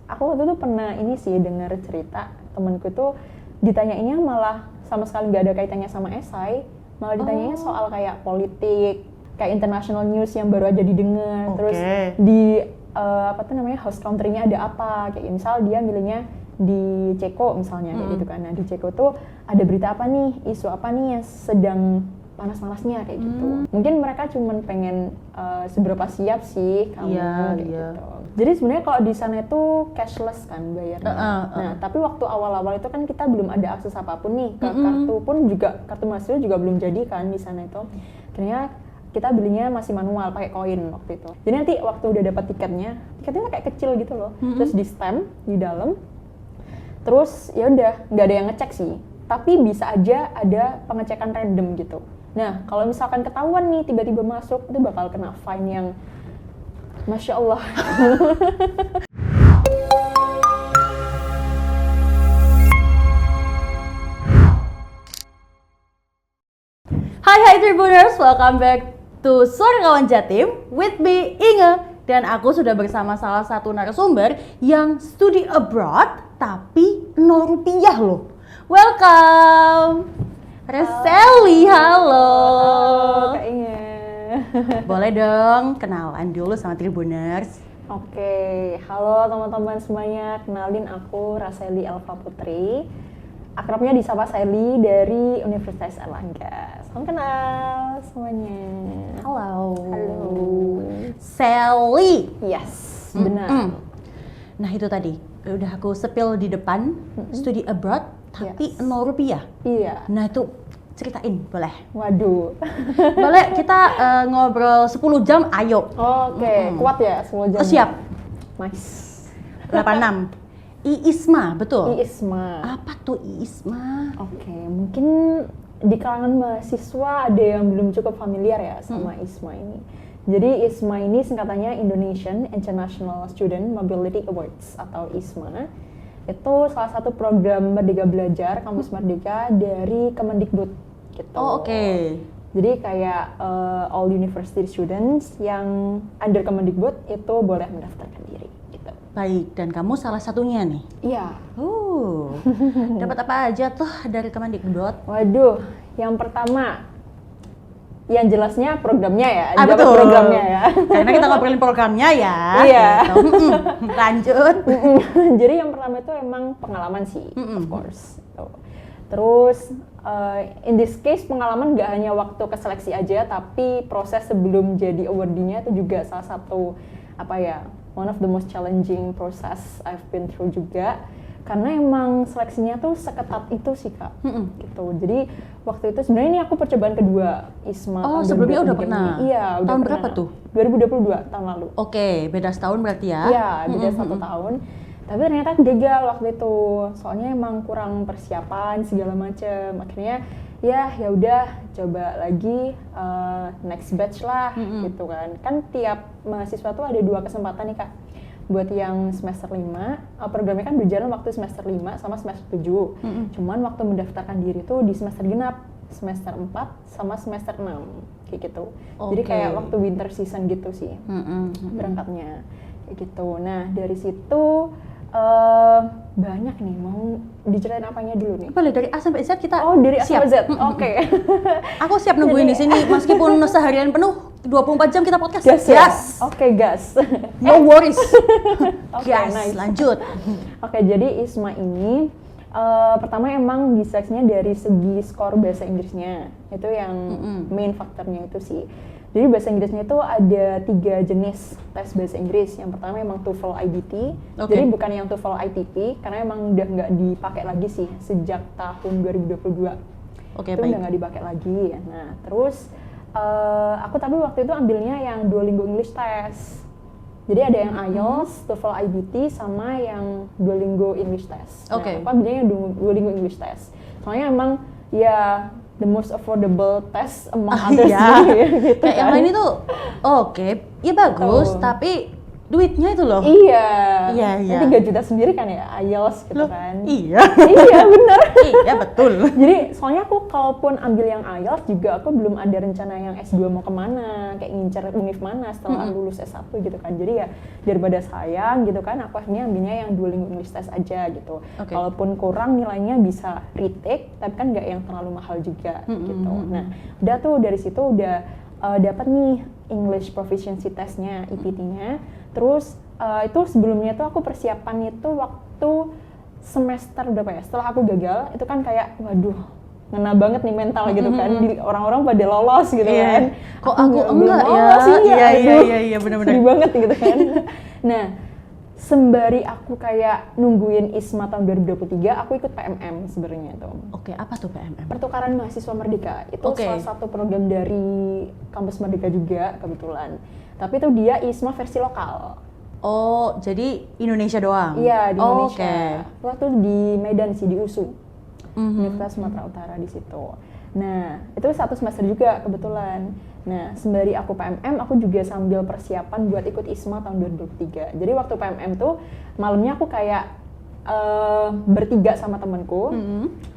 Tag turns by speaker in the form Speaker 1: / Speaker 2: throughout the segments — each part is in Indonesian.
Speaker 1: aku waktu itu pernah ini sih dengar cerita temanku tuh ditanyainnya malah sama sekali nggak ada kaitannya sama esai, malah ditanyainnya soal kayak politik, kayak international news yang baru aja didengar, terus di host country-nya ada apa, kayak misal dia milihnya di Ceko misalnya kayak gitu kan. Nah di Ceko tuh ada berita apa nih, isu apa nih yang sedang panas-panasnya kayak gitu. Mungkin mereka cuman pengen seberapa siap sih kamu kayak gitu. Jadi sebenarnya kalau di sana itu cashless kan bayarnya. Nah, tapi waktu awal-awal itu kan kita belum ada akses apapun nih ke kartu pun juga, kartu mahasiswa juga belum jadi kan di sana itu. Akhirnya kita belinya masih manual pakai koin waktu itu. Jadi nanti waktu udah dapat tiketnya kayak kecil gitu loh. Terus di stamp di dalam. Terus ya udah nggak ada yang ngecek sih. Tapi bisa aja ada pengecekan random gitu. Nah, kalau misalkan ketahuan nih tiba-tiba masuk, itu bakal kena fine yang Masya Allah.
Speaker 2: Hai Tribuners, welcome back to Suara Kawan Jatim with me Inge. Dan aku sudah bersama salah satu narasumber yang studi abroad tapi 0 rupiah loh. Welcome! Reseli, halo.
Speaker 1: Kak Inge.
Speaker 2: Boleh dong kenalan dulu sama Tribuners.
Speaker 1: Oke, halo teman-teman semuanya. Kenalin aku Raseli Elva Putri. Akrabnya disapa Seli dari Universitas Erlangga. Salam kenal semuanya.
Speaker 2: Halo.
Speaker 1: Halo.
Speaker 2: Seli.
Speaker 1: Yes, benar.
Speaker 2: Nah itu tadi, udah aku spill di depan, studi abroad tapi 0 rupiah.
Speaker 1: Iya.
Speaker 2: Nah itu ceritain boleh.
Speaker 1: Waduh.
Speaker 2: Boleh kita ngobrol 10 jam, ayo.
Speaker 1: Oke, kuat ya 10 jam.
Speaker 2: Siap.
Speaker 1: Nice.
Speaker 2: 86. IISMA, betul?
Speaker 1: IISMA.
Speaker 2: Apa tuh IISMA?
Speaker 1: Oke, mungkin di kalangan mahasiswa ada yang belum cukup familiar ya sama IISMA ini. Jadi IISMA ini singkatannya Indonesian International Student Mobility Awards atau IISMA. Itu salah satu program Merdeka Belajar, Kampus Merdeka dari Kemendikbud gitu.
Speaker 2: Oh, oke.
Speaker 1: Jadi kayak all university students yang under Kemendikbud itu boleh mendaftarkan diri gitu.
Speaker 2: Baik, dan kamu salah satunya nih?
Speaker 1: Iya.
Speaker 2: Dapat apa aja tuh dari Kemendikbud?
Speaker 1: Waduh, yang pertama yang jelasnya programnya ya,
Speaker 2: betul.
Speaker 1: Programnya ya.
Speaker 2: Karena kita ngobrolin programnya ya.
Speaker 1: Iya.
Speaker 2: Gitu. Lanjut.
Speaker 1: Jadi yang pertama itu emang pengalaman sih, of course. Terus in this case pengalaman nggak hanya waktu ke seleksi aja, tapi proses sebelum jadi awardee-nya itu juga salah satu one of the most challenging process I've been through juga. Karena emang seleksinya tuh seketat itu sih Kak, gitu. Jadi waktu itu sebenarnya ini aku percobaan kedua IISMA.
Speaker 2: Oh sebelumnya udah pernah?
Speaker 1: Iya, udah
Speaker 2: tahun
Speaker 1: pernah.
Speaker 2: Berapa tuh?
Speaker 1: 2022, tahun lalu.
Speaker 2: Oke, beda setahun berarti ya?
Speaker 1: Iya, beda 1 tahun. Tapi ternyata gagal waktu itu, soalnya emang kurang persiapan segala macem. Akhirnya ya udah coba lagi next batch lah, gitu kan. Kan tiap mahasiswa tuh ada 2 kesempatan nih Kak. Buat yang semester 5, programnya kan berjalan waktu semester 5 sama semester 7. Cuman waktu mendaftarkan diri tuh di semester genap, semester 4 sama semester 6 kayak gitu. Jadi kayak waktu winter season gitu sih berangkatnya kayak gitu. Nah dari situ banyak nih, mau diceritain apanya dulu nih?
Speaker 2: Boleh dari A sampai Z kita.
Speaker 1: Oh dari A
Speaker 2: siap.
Speaker 1: sampai Z, oke.
Speaker 2: Aku siap nungguin di sini meskipun seharian penuh 24 jam kita podcast.
Speaker 1: Gas ya? Oke, gas.
Speaker 2: No worries.
Speaker 1: Oke,
Speaker 2: Gas,
Speaker 1: nice.
Speaker 2: lanjut.
Speaker 1: Oke, jadi IISMA ini pertama emang diseleksinya dari segi skor bahasa Inggrisnya. Itu yang main faktornya itu sih. Jadi bahasa Inggrisnya itu ada 3 jenis tes bahasa Inggris. Yang pertama emang TOEFL IBT. Jadi bukan yang TOEFL ITP karena emang udah nggak dipakai lagi sih sejak tahun 2022.
Speaker 2: Oke,
Speaker 1: itu
Speaker 2: baik.
Speaker 1: udah nggak dipakai lagi. Nah, terus aku tapi waktu itu ambilnya yang Duolingo English Test. Jadi ada yang IELTS, TOEFL IBT, sama yang Duolingo English Test. Nah, aku ambilnya yang Duolingo English Test. Soalnya emang ya the most affordable test among others
Speaker 2: ya.
Speaker 1: gitu
Speaker 2: Kayak yang lain itu ya bagus, tapi duitnya itu loh.
Speaker 1: Iya.
Speaker 2: Iya, iya.
Speaker 1: 3 juta sendiri kan ya, IELTS gitu
Speaker 2: Loh,
Speaker 1: kan.
Speaker 2: iya.
Speaker 1: Iya, bener.
Speaker 2: Iya, betul.
Speaker 1: Jadi soalnya aku kalaupun ambil yang IELTS juga aku belum ada rencana yang S2 mau kemana, kayak ngincer univ mana setelah lulus S1 gitu kan. Jadi ya daripada sayang gitu kan, aku akhirnya ambilnya yang Duolingo English Test aja gitu.
Speaker 2: Oke.
Speaker 1: Kalaupun kurang nilainya bisa retake, tapi kan nggak yang terlalu mahal juga gitu. Nah, udah tuh dari situ udah dapat nih English Proficiency Test-nya, EPT-nya. Terus itu sebelumnya tuh aku persiapan itu waktu semester berapa ya? Setelah aku gagal, itu kan kayak waduh, ngena banget nih mental gitu kan. Orang-orang pada lolos gitu kan.
Speaker 2: Kok aku
Speaker 1: belum
Speaker 2: enggak ya?
Speaker 1: lolos,
Speaker 2: Iya, benar-benar.
Speaker 1: Sedih banget gitu kan. Nah, sembari aku kayak nungguin ISMA tahun 2023, aku ikut PMM sebenarnya tuh.
Speaker 2: Oke, apa tuh PMM?
Speaker 1: Pertukaran Mahasiswa Merdeka. Itu
Speaker 2: Oke.
Speaker 1: salah satu program dari kampus Merdeka juga kebetulan. Tapi itu dia ISMA versi lokal.
Speaker 2: Oh, jadi Indonesia doang?
Speaker 1: Iya, di
Speaker 2: Oh,
Speaker 1: Indonesia.
Speaker 2: oke.
Speaker 1: Waktu di Medan sih, di USU. Universitas Sumatera Utara di situ. Nah, itu 1 semester juga kebetulan. Nah, sembari aku PMM, aku juga sambil persiapan buat ikut ISMA tahun 2023. Jadi waktu PMM tuh, malamnya aku kayak bertiga sama temanku.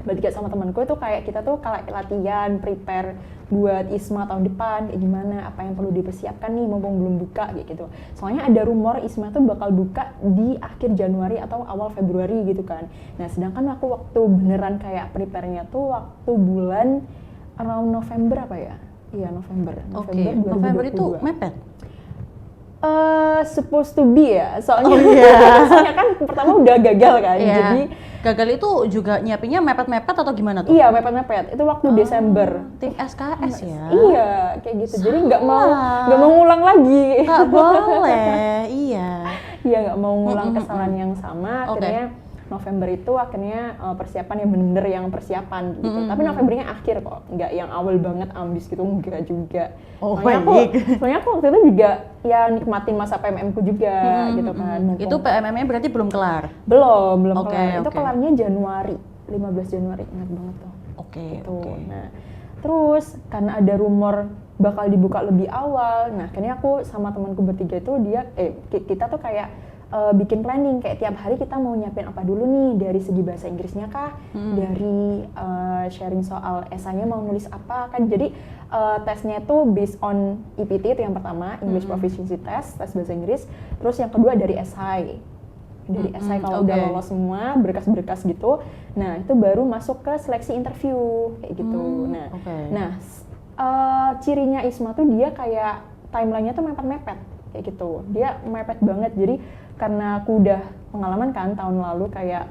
Speaker 1: Bertiga sama temanku itu kayak kita tuh kayak latihan, prepare buat ISMA tahun depan, kayak gimana, apa yang perlu dipersiapkan nih, mumpung belum buka, kayak gitu. Soalnya ada rumor ISMA tuh bakal buka di akhir Januari atau awal Februari gitu kan. Nah, sedangkan aku waktu beneran kayak prepare-nya tuh waktu bulan around November apa ya? Iya, November.
Speaker 2: Oke, November itu mepet?
Speaker 1: Supposed to be ya, soalnya,
Speaker 2: Oh, iya.
Speaker 1: soalnya kan pertama udah gagal kan,
Speaker 2: Iya.
Speaker 1: jadi
Speaker 2: gagal itu juga nyiapinnya mepet-mepet atau gimana tuh?
Speaker 1: iya mepet-mepet, itu waktu Desember.
Speaker 2: Tim SKS ya?
Speaker 1: Iya, kayak gitu, jadi nggak mau ngulang lagi.
Speaker 2: Nggak boleh, iya.
Speaker 1: Iya, nggak mau ngulang kesalahan yang sama,
Speaker 2: Oke.
Speaker 1: akhirnya November itu akhirnya persiapan yang bener-bener yang persiapan gitu. Tapi Novembernya akhir kok, nggak yang awal banget ambis gitu, enggak juga.
Speaker 2: Oh,
Speaker 1: Soalnya aku waktu itu juga ya nikmatin masa PMM ku juga gitu kan. Mumpung-
Speaker 2: Itu PMM-nya berarti belum kelar?
Speaker 1: belum
Speaker 2: Oke,
Speaker 1: kelar. Itu
Speaker 2: oke.
Speaker 1: kelarnya Januari, 15 Januari, ingat banget tuh.
Speaker 2: Oke,
Speaker 1: Gitu.
Speaker 2: oke.
Speaker 1: Nah, terus karena ada rumor bakal dibuka lebih awal, nah akhirnya aku sama temanku bertiga itu kita tuh kayak bikin planning kayak tiap hari kita mau nyiapin apa dulu nih, dari segi bahasa Inggrisnya kah, dari sharing soal esainya mau nulis apa kan. Jadi tesnya itu based on EPT itu yang pertama, English Proficiency Test, tes bahasa Inggris. Terus yang kedua dari esai. Dari esai kalau udah
Speaker 2: oke.
Speaker 1: lolos semua, berkas-berkas gitu. Nah, itu baru masuk ke seleksi interview kayak gitu.
Speaker 2: oke.
Speaker 1: Nah, cirinya ISMA tuh dia kayak timelinenya tuh mepet-mepet kayak gitu. Dia mepet banget. Jadi karena aku udah pengalaman kan tahun lalu kayak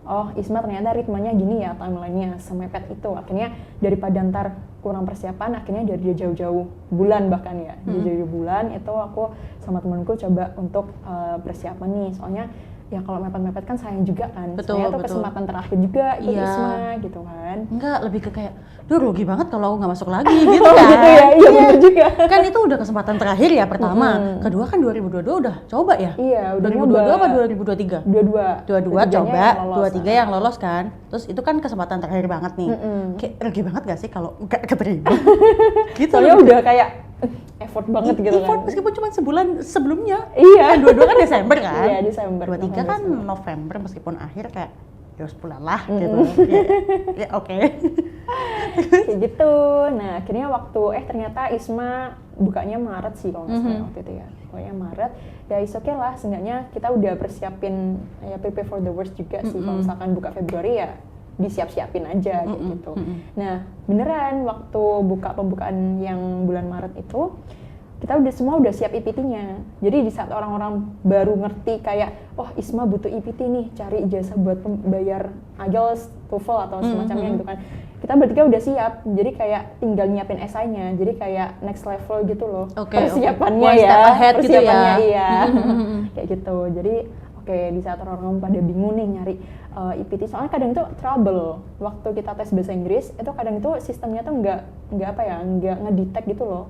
Speaker 1: oh ISMA ternyata ritmenya gini ya, timelinenya semepet itu. Akhirnya daripada ntar kurang persiapan, akhirnya dari jauh-jauh bulan bahkan ya, jauh-jauh bulan itu aku sama temanku coba untuk persiapan nih. Soalnya ya kalau mepet-mepet kan sayang juga kan.
Speaker 2: Betul,
Speaker 1: Soalnya itu
Speaker 2: betul.
Speaker 1: kesempatan terakhir juga ikut
Speaker 2: Iya.
Speaker 1: ISMA gitu kan.
Speaker 2: Enggak, lebih ke kayak, duh rugi banget kalau aku nggak masuk lagi gitu kan.
Speaker 1: Gitu ya, iya bener juga.
Speaker 2: Kan itu udah kesempatan terakhir ya pertama. Kedua kan 2022 udah coba ya?
Speaker 1: Iya, udah
Speaker 2: 2022
Speaker 1: nyoba.
Speaker 2: apa 2023?
Speaker 1: Dua-dua.
Speaker 2: Dua-dua
Speaker 1: Ketiganya
Speaker 2: coba,
Speaker 1: yang lolos.
Speaker 2: 23 yang lolos kan. Terus itu kan kesempatan terakhir banget nih. Kayak rugi banget gak sih kalau nggak keterima? Gitu.
Speaker 1: Soalnya udah kayak effort banget gitu
Speaker 2: Effort
Speaker 1: kan.
Speaker 2: meskipun cuma sebulan sebelumnya.
Speaker 1: Iya.
Speaker 2: Kan dua-dua kan Desember kan?
Speaker 1: Iya, Desember.
Speaker 2: 23 kan
Speaker 1: November.
Speaker 2: November meskipun akhir kayak ya sebulan lah gitu. Ya oke.
Speaker 1: Kayak gitu. Nah, akhirnya waktu ternyata ISMA bukanya Maret sih kalau nggak salah waktu itu ya. Pokoknya Maret. Ya is okay lah, seenggaknya kita udah persiapin ya prepare for the worst juga sih. Kalau misalkan buka Februari ya disiap-siapin aja kayak gitu. Nah, beneran waktu pembukaan yang bulan Maret itu kita udah siap EPT-nya. Jadi di saat orang-orang baru ngerti kayak, oh ISMA butuh EPT nih, cari ijazah buat bayar IELTS, TOEFL atau semacamnya gitu kan. Kita bertiga udah siap, jadi kayak tinggal nyiapin esainya, jadi kayak next level gitu loh.
Speaker 2: Oke,
Speaker 1: Persiapannya
Speaker 2: one
Speaker 1: ya,
Speaker 2: step ahead gitu ya.
Speaker 1: persiapannya iya. Kayak gitu, jadi oke, di saat orang-orang pada bingung nih nyari EPT, soalnya kadang itu trouble. Waktu kita tes bahasa Inggris, itu kadang itu sistemnya tuh nggak ngedetect gitu loh.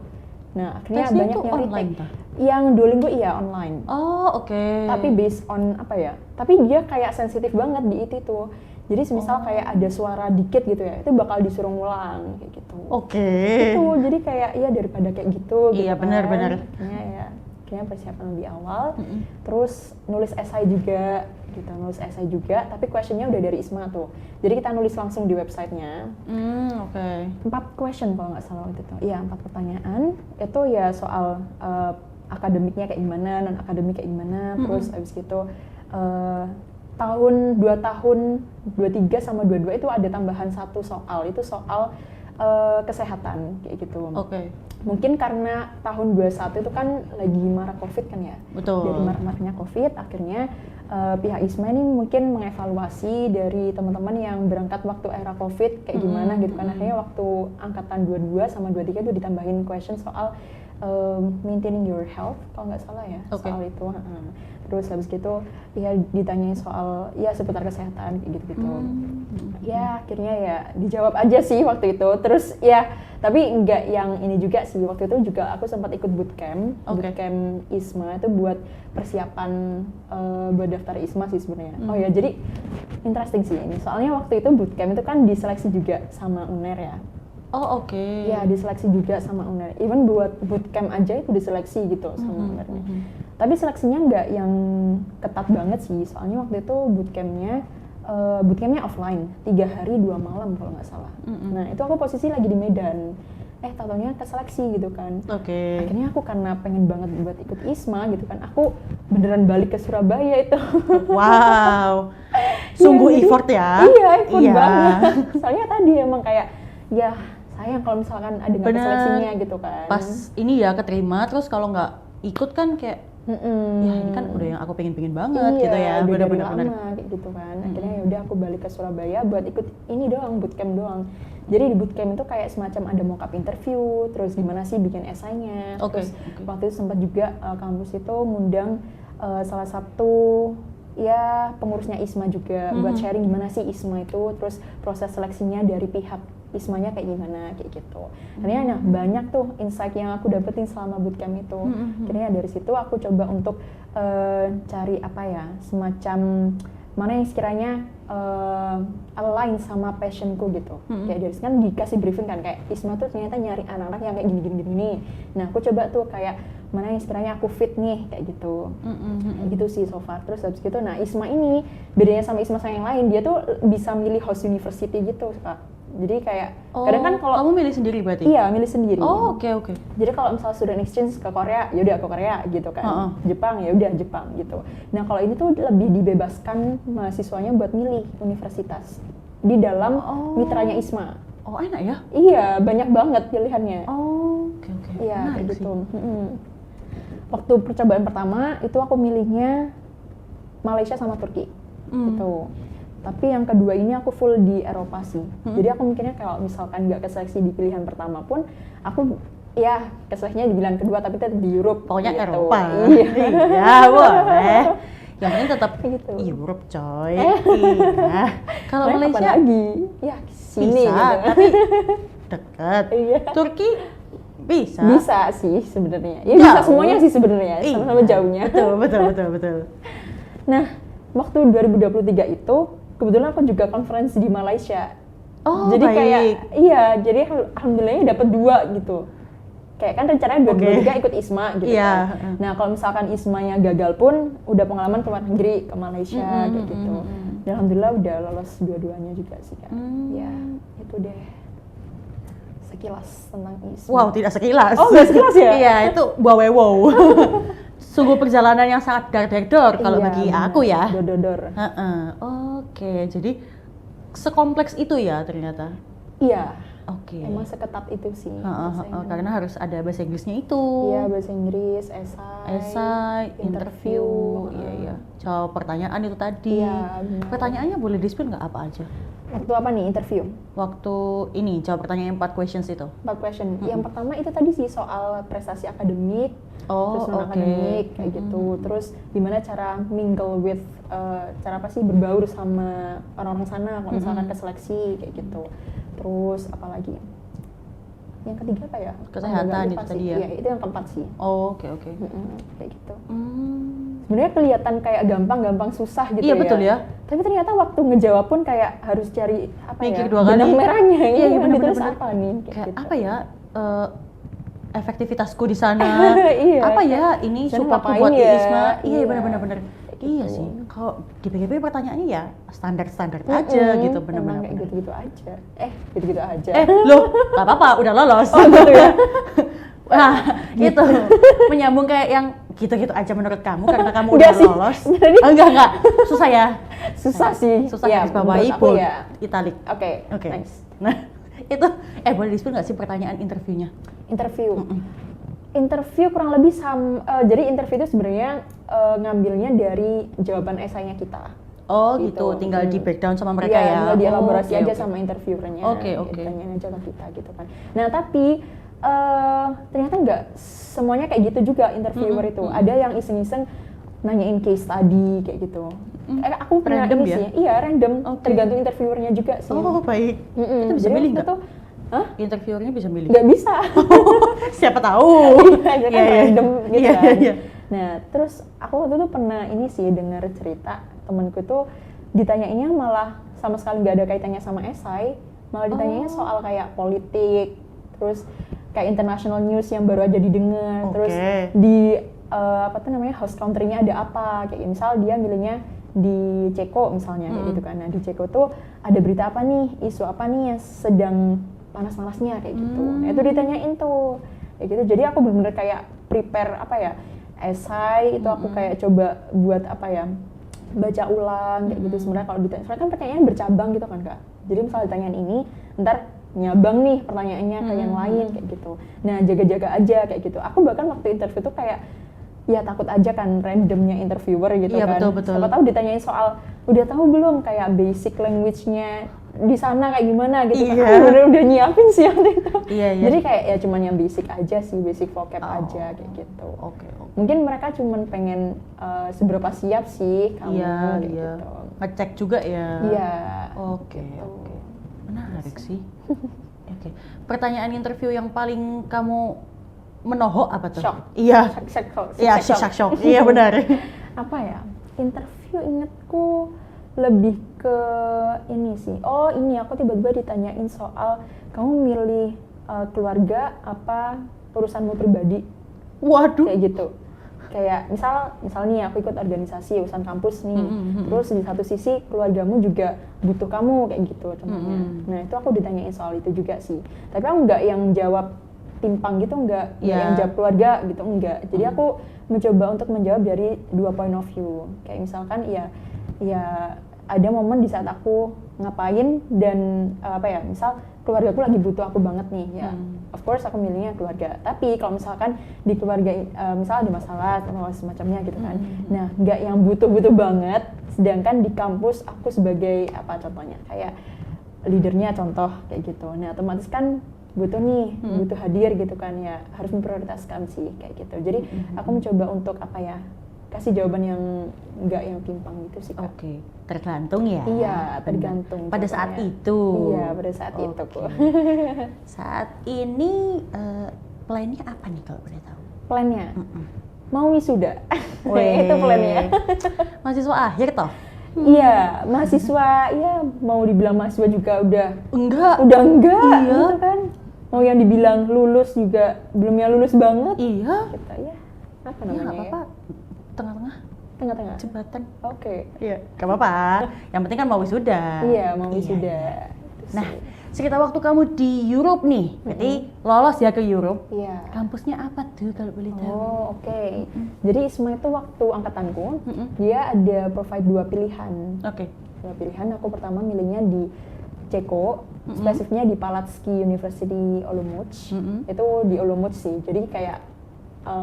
Speaker 1: Nah, akhirnya
Speaker 2: Tesnya
Speaker 1: banyak
Speaker 2: itu
Speaker 1: yang
Speaker 2: online
Speaker 1: retake.
Speaker 2: kah?
Speaker 1: Yang Duolingo iya online.
Speaker 2: Oh, oke.
Speaker 1: Tapi based on apa ya? Tapi dia kayak sensitif banget di IT tuh. Jadi semisal kayak ada suara dikit gitu ya, itu bakal disuruh ngulang kayak gitu.
Speaker 2: Oke.
Speaker 1: Itu jadi kayak ya daripada kayak gitu.
Speaker 2: Iya,
Speaker 1: gitu
Speaker 2: benar,
Speaker 1: kan.
Speaker 2: benar.
Speaker 1: Akhirnya ya akhirnya persiapan lebih awal. Terus nulis esai juga gitu, tapi questionnya udah dari ISMA tuh. Jadi kita nulis langsung di websitenya. 4 question kalau nggak salah waktu itu. Iya, 4 pertanyaan. Itu ya soal akademiknya kayak gimana, non akademik kayak gimana. Terus abis gitu tahun 23 sama 22 itu ada tambahan 1 soal. Itu soal kesehatan kayak gitu. Mungkin karena tahun 21 itu kan lagi marak COVID kan ya.
Speaker 2: Betul.
Speaker 1: Dari marak-maraknya COVID, akhirnya pihak ISMA ini mungkin mengevaluasi dari teman-teman yang berangkat waktu era COVID kayak gimana gitu kan. Akhirnya waktu angkatan 22 sama 23 itu ditambahin question soal maintaining your health kalau nggak salah ya, soal itu. Terus habis gitu ya ditanyain soal ya seputar kesehatan kayak gitu-gitu. Ya akhirnya ya dijawab aja sih waktu itu. Terus ya tapi nggak yang ini juga sih, waktu itu juga aku sempat ikut bootcamp. Bootcamp ISMA itu buat persiapan buat daftar ISMA sih sebenarnya. Oh ya, jadi interesting sih ini. Soalnya waktu itu bootcamp itu kan diseleksi juga sama UNER ya. Ya diseleksi juga sama UNER. Even buat bootcamp aja itu diseleksi gitu sama UNER-nya. Tapi seleksinya nggak yang ketat banget sih. Soalnya waktu itu bootcampnya offline, 3 hari 2 malam kalau nggak salah. Nah itu aku posisi lagi di Medan. Taunya keseleksi gitu kan. Akhirnya aku karena pengen banget buat ikut ISMA gitu kan, aku beneran balik ke Surabaya itu.
Speaker 2: Wow, sungguh effort ya.
Speaker 1: Iya, effort banget. Soalnya tadi emang kayak ya sayang kalau misalkan ada nggak seleksinya gitu kan.
Speaker 2: Pas ini ya keterima, terus kalau nggak ikut kan kayak ya ini kan udah yang aku pengen banget gitu ya.
Speaker 1: Bener-bener lama kayak gitu kan. Akhirnya ya udah aku balik ke Surabaya buat ikut ini doang, bootcamp doang. Jadi di bootcamp itu kayak semacam ada mock-up interview, terus gimana sih bikin esainya. Terus waktu itu sempat juga kampus itu ngundang salah satu ya pengurusnya ISMA juga buat sharing gimana sih ISMA itu, terus proses seleksinya dari pihak ISMA-nya kayak gimana kayak gitu. Akhirnya banyak tuh insight yang aku dapetin selama bootcamp itu. Akhirnya dari situ aku coba untuk cari apa ya, semacam mana yang sekiranya align sama passionku gitu. Kayak dari kan dikasih briefing kan kayak ISMA tuh ternyata nyari anak-anak yang kayak gini. Nah aku coba tuh kayak mana yang sekiranya aku fit nih kayak gitu. Kayak gitu sih so far. Terus habis gitu, nah ISMA ini bedanya sama ISMA yang lain, dia tuh bisa milih host university gitu Kak. Jadi kayak kadang kan kalau
Speaker 2: kamu milih sendiri berarti?
Speaker 1: Iya, milih sendiri.
Speaker 2: Oke.
Speaker 1: Jadi kalau misalnya student exchange ke Korea, ya udah ke Korea gitu kan. Jepang ya udah Jepang gitu. Nah, kalau ini tuh lebih dibebaskan mahasiswanya buat milih universitas di dalam mitranya ISMA.
Speaker 2: Enak ya?
Speaker 1: Iya, banyak banget pilihannya.
Speaker 2: Oke.
Speaker 1: Iya, kayak gitu. Waktu percobaan pertama itu aku milihnya Malaysia sama Turki. Gitu. Tapi yang kedua ini aku full di Eropa sih. Jadi aku mikirnya kalau misalkan nggak keseleksi di pilihan pertama pun, aku ya keseleksinya di pilihan kedua tapi tetap di Europe.
Speaker 2: Pokoknya
Speaker 1: gitu.
Speaker 2: Eropa. Iya, boleh. Yang penting tetap gitu. Europe coy. Iya. Kalau Malaysia
Speaker 1: lagi, ya sini
Speaker 2: bisa,
Speaker 1: gitu.
Speaker 2: tapi deket. Turki bisa.
Speaker 1: Bisa sih sebenarnya. Ya bisa semuanya sih sebenarnya, sama-sama jauhnya.
Speaker 2: Betul.
Speaker 1: Nah, waktu 2023 itu kebetulan aku juga konferensi di Malaysia. Jadi
Speaker 2: baik.
Speaker 1: kayak jadi alhamdulillahnya dapat 2 gitu. Kayak kan rencananya 2023 ikut ISMA gitu kan. Nah, kalau misalkan ISMA-nya gagal pun udah pengalaman ke luar negeri, ke Malaysia kayak gitu. Dan alhamdulillah udah lolos dua-duanya juga sih kan. Ya, itu deh. Sekilas tentang ISMA.
Speaker 2: Wow, tidak sekilas.
Speaker 1: Nggak sekilas ya?
Speaker 2: Iya, itu wow. Sungguh perjalanan yang sangat dar-dar kalau bagi aku ya.
Speaker 1: Dor.
Speaker 2: Oke, jadi sekompleks itu ya ternyata.
Speaker 1: Iya.
Speaker 2: Oke.
Speaker 1: Emang seketat itu sih.
Speaker 2: Karena harus ada bahasa Inggrisnya itu.
Speaker 1: Iya, bahasa Inggris,
Speaker 2: esai, interview. Iya. Jawab pertanyaan itu tadi.
Speaker 1: Iya,
Speaker 2: pertanyaannya boleh di-spill nggak apa aja?
Speaker 1: Waktu apa nih interview?
Speaker 2: Waktu ini jawab pertanyaan 4 questions itu.
Speaker 1: 4 question. Yang pertama itu tadi sih soal prestasi akademik, terus non akademik kayak gitu. Terus gimana cara mingle with, cara apa sih berbaur sama orang-orang sana kalau misalkan ke seleksi kayak gitu. Terus apa lagi? Yang ketiga apa ya?
Speaker 2: Kesehatan itu tadi ya?
Speaker 1: Iya, itu yang keempat sih.
Speaker 2: Oke.
Speaker 1: Kayak gitu. Sebenarnya kelihatan kayak gampang susah gitu ya.
Speaker 2: Iya betul ya.
Speaker 1: Tapi ternyata waktu ngejawab pun kayak harus cari apa
Speaker 2: mikir
Speaker 1: ya?
Speaker 2: 2 kali.
Speaker 1: Benang merahnya.
Speaker 2: Iya,
Speaker 1: ditulis
Speaker 2: bener.
Speaker 1: apa nih?
Speaker 2: Kayak
Speaker 1: gitu.
Speaker 2: apa ya? efektivitasku di sana.
Speaker 1: Iya,
Speaker 2: Apa ya ini
Speaker 1: Sana
Speaker 2: supportku
Speaker 1: ngapain
Speaker 2: buat
Speaker 1: ya?
Speaker 2: Isma. Iya
Speaker 1: Iya.
Speaker 2: benar-benar. Iya
Speaker 1: gitu.
Speaker 2: sih. Kalau dipikir-pikir pertanyaannya ya standar-standar aja gitu
Speaker 1: Emang
Speaker 2: benar-benar.
Speaker 1: kayak gitu-gitu aja. Gitu-gitu aja.
Speaker 2: Loh, gak apa-apa, udah lolos.
Speaker 1: Oh gitu ya.
Speaker 2: Wah, itu menyambung kayak yang gitu-gitu aja menurut kamu karena kamu udah
Speaker 1: Enggak sih.
Speaker 2: lolos.
Speaker 1: Jadi-
Speaker 2: Enggak, susah ya.
Speaker 1: Susah sih.
Speaker 2: Susah
Speaker 1: Ya,
Speaker 2: garis bawahi
Speaker 1: menurut aku
Speaker 2: bold,
Speaker 1: ya.
Speaker 2: italic.
Speaker 1: Oke,
Speaker 2: Oke.
Speaker 1: nice.
Speaker 2: Nah, itu boleh di-spill nggak sih pertanyaan interviewnya?
Speaker 1: Interview. Interview kurang lebih jadi interview itu sebenarnya ngambilnya dari jawaban esainya kita.
Speaker 2: Oh gitu, tinggal di breakdown sama mereka
Speaker 1: Iya,
Speaker 2: ya.
Speaker 1: tinggal dielaborasi
Speaker 2: Oke,
Speaker 1: aja
Speaker 2: oke.
Speaker 1: sama interviewernya.
Speaker 2: Oke, oke.
Speaker 1: Ditanyain aja ke kita gitu kan. Nah tapi ternyata nggak semuanya kayak gitu juga interviewer itu. Ada yang iseng-iseng nanyain case study kayak gitu. Aku pernah
Speaker 2: Random
Speaker 1: ini
Speaker 2: ya?
Speaker 1: sih, iya random.
Speaker 2: Oke.
Speaker 1: Tergantung interviewernya juga sih.
Speaker 2: Oh baik. Itu bisa
Speaker 1: Jadi
Speaker 2: milih
Speaker 1: waktu
Speaker 2: nggak?
Speaker 1: itu, hah?
Speaker 2: Interviewernya bisa milih?
Speaker 1: Nggak bisa.
Speaker 2: Siapa tahu.
Speaker 1: Iya, kan random gitu
Speaker 2: Iya,
Speaker 1: kan.
Speaker 2: iya.
Speaker 1: Nah, terus aku waktu itu pernah ini sih dengar cerita temenku tuh ditanyainnya malah sama sekali nggak ada kaitannya sama esai, malah ditanyainnya soal kayak politik, terus kayak international news yang baru aja didengar,
Speaker 2: Oke.
Speaker 1: terus di apa tuh namanya host country-nya ada apa, kayak misal dia milihnya di Ceko misalnya kayak gitu kan. Nah, di Ceko tuh ada berita apa nih, isu apa nih yang sedang panas-panasnya kayak gitu. Nah, itu ditanyain tuh. Kayak gitu. Jadi aku bener-bener kayak prepare apa ya? Esai itu aku kayak coba buat apa ya? Baca ulang kayak gitu. Sebenarnya kalau ditanya, soalnya kan pertanyaan bercabang gitu kan, Kak. Jadi misalnya ditanyain ini, ntar nyabang nih pertanyaannya ke yang lain kayak gitu. Nah, jaga-jaga aja kayak gitu. Aku bahkan waktu interview tuh kayak ya takut aja kan randomnya interviewer gitu
Speaker 2: Iya,
Speaker 1: kan.
Speaker 2: betul.
Speaker 1: Siapa tahu ditanyain soal udah tahu belum kayak basic language-nya di sana kayak gimana gitu
Speaker 2: Iya.
Speaker 1: kan. Aku bener udah nyiapin sih waktu itu.
Speaker 2: Iya.
Speaker 1: Jadi kayak ya cuman yang basic aja sih, basic vocab aja kayak gitu.
Speaker 2: Oke.
Speaker 1: Mungkin mereka cuman pengen seberapa siap sih kamu
Speaker 2: Iya,
Speaker 1: kayak
Speaker 2: iya.
Speaker 1: gitu.
Speaker 2: Ngecek juga ya.
Speaker 1: Iya.
Speaker 2: Oke,
Speaker 1: Gitu.
Speaker 2: oke. Menarik sih. Oke. Pertanyaan interview yang paling kamu menohok apa tuh?
Speaker 1: Shock.
Speaker 2: Iya. Iya,
Speaker 1: Shock.
Speaker 2: shock. Iya benar.
Speaker 1: Apa ya? Interview ingetku lebih ke ini sih. Oh, ini aku tiba-tiba ditanyain soal kamu milih keluarga apa urusanmu pribadi
Speaker 2: Waduh.
Speaker 1: kayak gitu. Kayak misal nih aku ikut organisasi urusan kampus nih. Terus di satu sisi keluargamu juga butuh kamu kayak gitu contohnya. Nah, itu aku ditanyain soal itu juga sih. Tapi aku nggak yang jawab timpang gitu, nggak yang jawab keluarga gitu, enggak. Jadi aku mencoba untuk menjawab dari dua point of view. Kayak misalkan ya ada momen di saat aku ngapain dan misal keluargaku lagi butuh aku banget nih ya. Of course aku milihnya keluarga. Tapi kalau misalkan di keluarga misal ada masalah atau semacamnya gitu kan. Nah, nggak yang butuh-butuh banget, sedangkan di kampus aku sebagai apa contohnya kayak leadernya contoh kayak gitu. Nah, otomatis kan butuh hadir gitu kan ya, harus memprioritaskan sih kayak gitu. Jadi aku mencoba untuk kasih jawaban yang enggak yang timpang gitu sih, Kak.
Speaker 2: Oke, tergantung ya.
Speaker 1: Iya, tergantung
Speaker 2: Pada saat
Speaker 1: contohnya.
Speaker 2: itu.
Speaker 1: Iya, pada saat itu
Speaker 2: Oke.
Speaker 1: kok.
Speaker 2: Saat ini plannya apa nih kalau boleh tahu?
Speaker 1: Plannya mau wisuda.
Speaker 2: Weh.
Speaker 1: Itu plannya.
Speaker 2: Mahasiswa akhir toh?
Speaker 1: Iya, mahasiswa ya mau dibilang mahasiswa juga udah
Speaker 2: Enggak.
Speaker 1: enggak
Speaker 2: Iya.
Speaker 1: gitu kan. Mau yang dibilang lulus juga belum yang lulus banget.
Speaker 2: Iya.
Speaker 1: Kita ya apa
Speaker 2: Ya
Speaker 1: namanya?
Speaker 2: nggak apa-apa. Tengah-tengah
Speaker 1: Tengah-tengah.
Speaker 2: jembatan.
Speaker 1: Oke.
Speaker 2: Iya. Nggak apa-apa. Yang penting kan mau wisuda.
Speaker 1: Iya, mau wisuda. Itu
Speaker 2: Nah,
Speaker 1: sih.
Speaker 2: sekitar waktu kamu di Europe nih, berarti lolos ya ke Europe.
Speaker 1: Iya.
Speaker 2: Kampusnya apa tuh kalau boleh tahu?
Speaker 1: Oh, oke. Jadi ISMA itu waktu angkatanku, dia ada provide dua pilihan.
Speaker 2: Oke.
Speaker 1: Dua pilihan, aku pertama milihnya di Ceko, spesifiknya di Palacký University Olomouc. Itu di Olomouc sih, jadi kayak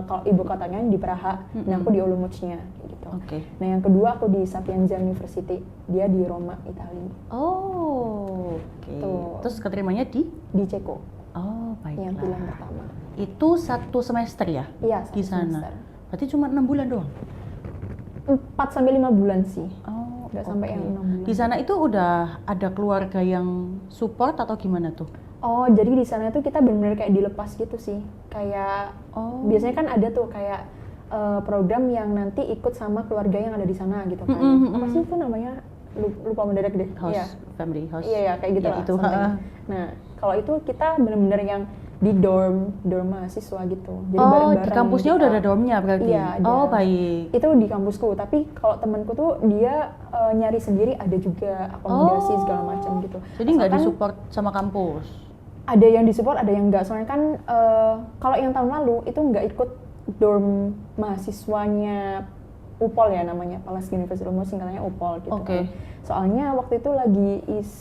Speaker 1: kalau ibu kotanya di Praha, nah aku di Olomoucnya gitu.
Speaker 2: Oke.
Speaker 1: Nah yang kedua aku di Sapienza University, dia di Roma, Italia.
Speaker 2: Oh, oke.
Speaker 1: Tuh.
Speaker 2: Terus keterimanya di?
Speaker 1: Di Ceko,
Speaker 2: Oh, baiklah.
Speaker 1: yang pilihan pertama.
Speaker 2: Itu 1 semester ya?
Speaker 1: Iya,
Speaker 2: Di
Speaker 1: satu
Speaker 2: sana.
Speaker 1: semester.
Speaker 2: Berarti cuma 6 bulan doang?
Speaker 1: 4-5 bulan sih.
Speaker 2: Oh,
Speaker 1: Nggak sampai yang 6 bulan.
Speaker 2: Di sana itu udah ada keluarga yang support atau gimana tuh?
Speaker 1: Oh, jadi di sana tuh kita benar-benar kayak dilepas gitu sih. Kayak biasanya kan ada tuh kayak program yang nanti ikut sama keluarga yang ada di sana gitu kan. Apa sih itu namanya? Lupa mendadak deh.
Speaker 2: House,
Speaker 1: Iya.
Speaker 2: family house.
Speaker 1: Iya, kayak gitu
Speaker 2: Ya,
Speaker 1: lah.
Speaker 2: itu.
Speaker 1: something. Nah, kalau itu kita benar-benar yang di dorm mahasiswa gitu. Jadi
Speaker 2: Oh,
Speaker 1: bareng-bareng
Speaker 2: di kampusnya
Speaker 1: gitu.
Speaker 2: udah ada dormnya berarti?
Speaker 1: Iya, ada.
Speaker 2: Oh, baik.
Speaker 1: Itu di kampusku, tapi kalau temanku tuh dia nyari sendiri, ada juga akomodasi segala macam gitu.
Speaker 2: Jadi nggak
Speaker 1: Asalkan
Speaker 2: disupport sama kampus?
Speaker 1: ada yang disupport, ada yang enggak. Soalnya kan kalau yang tahun lalu itu nggak ikut dorm mahasiswanya UPOL ya namanya, Palestine University of Moscow, singkatannya UPOL gitu.
Speaker 2: Oke.
Speaker 1: Kan. Soalnya waktu itu lagi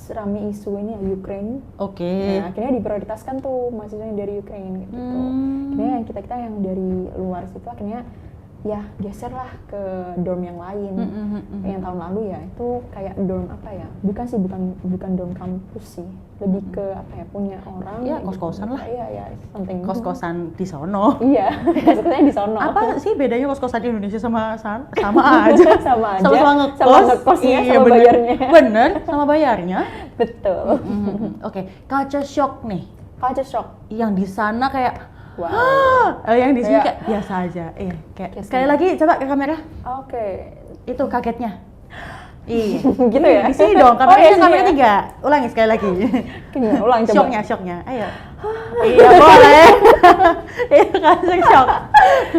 Speaker 1: rame isu ini ya, Ukraine.
Speaker 2: Oke.
Speaker 1: Nah, akhirnya diprioritaskan tuh mahasiswanya dari Ukraine gitu. Akhirnya yang kita yang dari luar situ akhirnya ya geser lah ke dorm yang lain. Yang tahun lalu ya itu kayak dorm apa ya? Bukan dorm kampus sih. Lebih ke apa ya? Punya orang.
Speaker 2: Ya, kos-kosan lah.
Speaker 1: Iya, ya, something.
Speaker 2: Kos-kosan di sono.
Speaker 1: Iya, maksudnya di sono.
Speaker 2: Apa sih bedanya kos-kosan di Indonesia sama sama aja?
Speaker 1: Sama aja.
Speaker 2: Sama ngekos.
Speaker 1: Sama ngekosnya,
Speaker 2: Iya,
Speaker 1: sama
Speaker 2: bener.
Speaker 1: bayarnya.
Speaker 2: Bener, sama bayarnya.
Speaker 1: Betul.
Speaker 2: Oke, culture shock nih.
Speaker 1: Culture shock.
Speaker 2: Yang di sana kayak
Speaker 1: Wow.
Speaker 2: yang di sini
Speaker 1: Kayak-
Speaker 2: kayak biasa aja. Iya, kayak
Speaker 1: Kayak
Speaker 2: sekali
Speaker 1: sini.
Speaker 2: lagi coba ke kamera.
Speaker 1: Oke.
Speaker 2: Itu kagetnya. Iya.
Speaker 1: Gitu ya?
Speaker 2: Di sini dong,
Speaker 1: Oh,
Speaker 2: kameranya
Speaker 1: iya, sini
Speaker 2: kamera
Speaker 1: ya?
Speaker 2: 3. Ulangi sekali lagi.
Speaker 1: Gimana? Ulang coba.
Speaker 2: Shocknya. Ayo. Iya, boleh. Itu culture shock.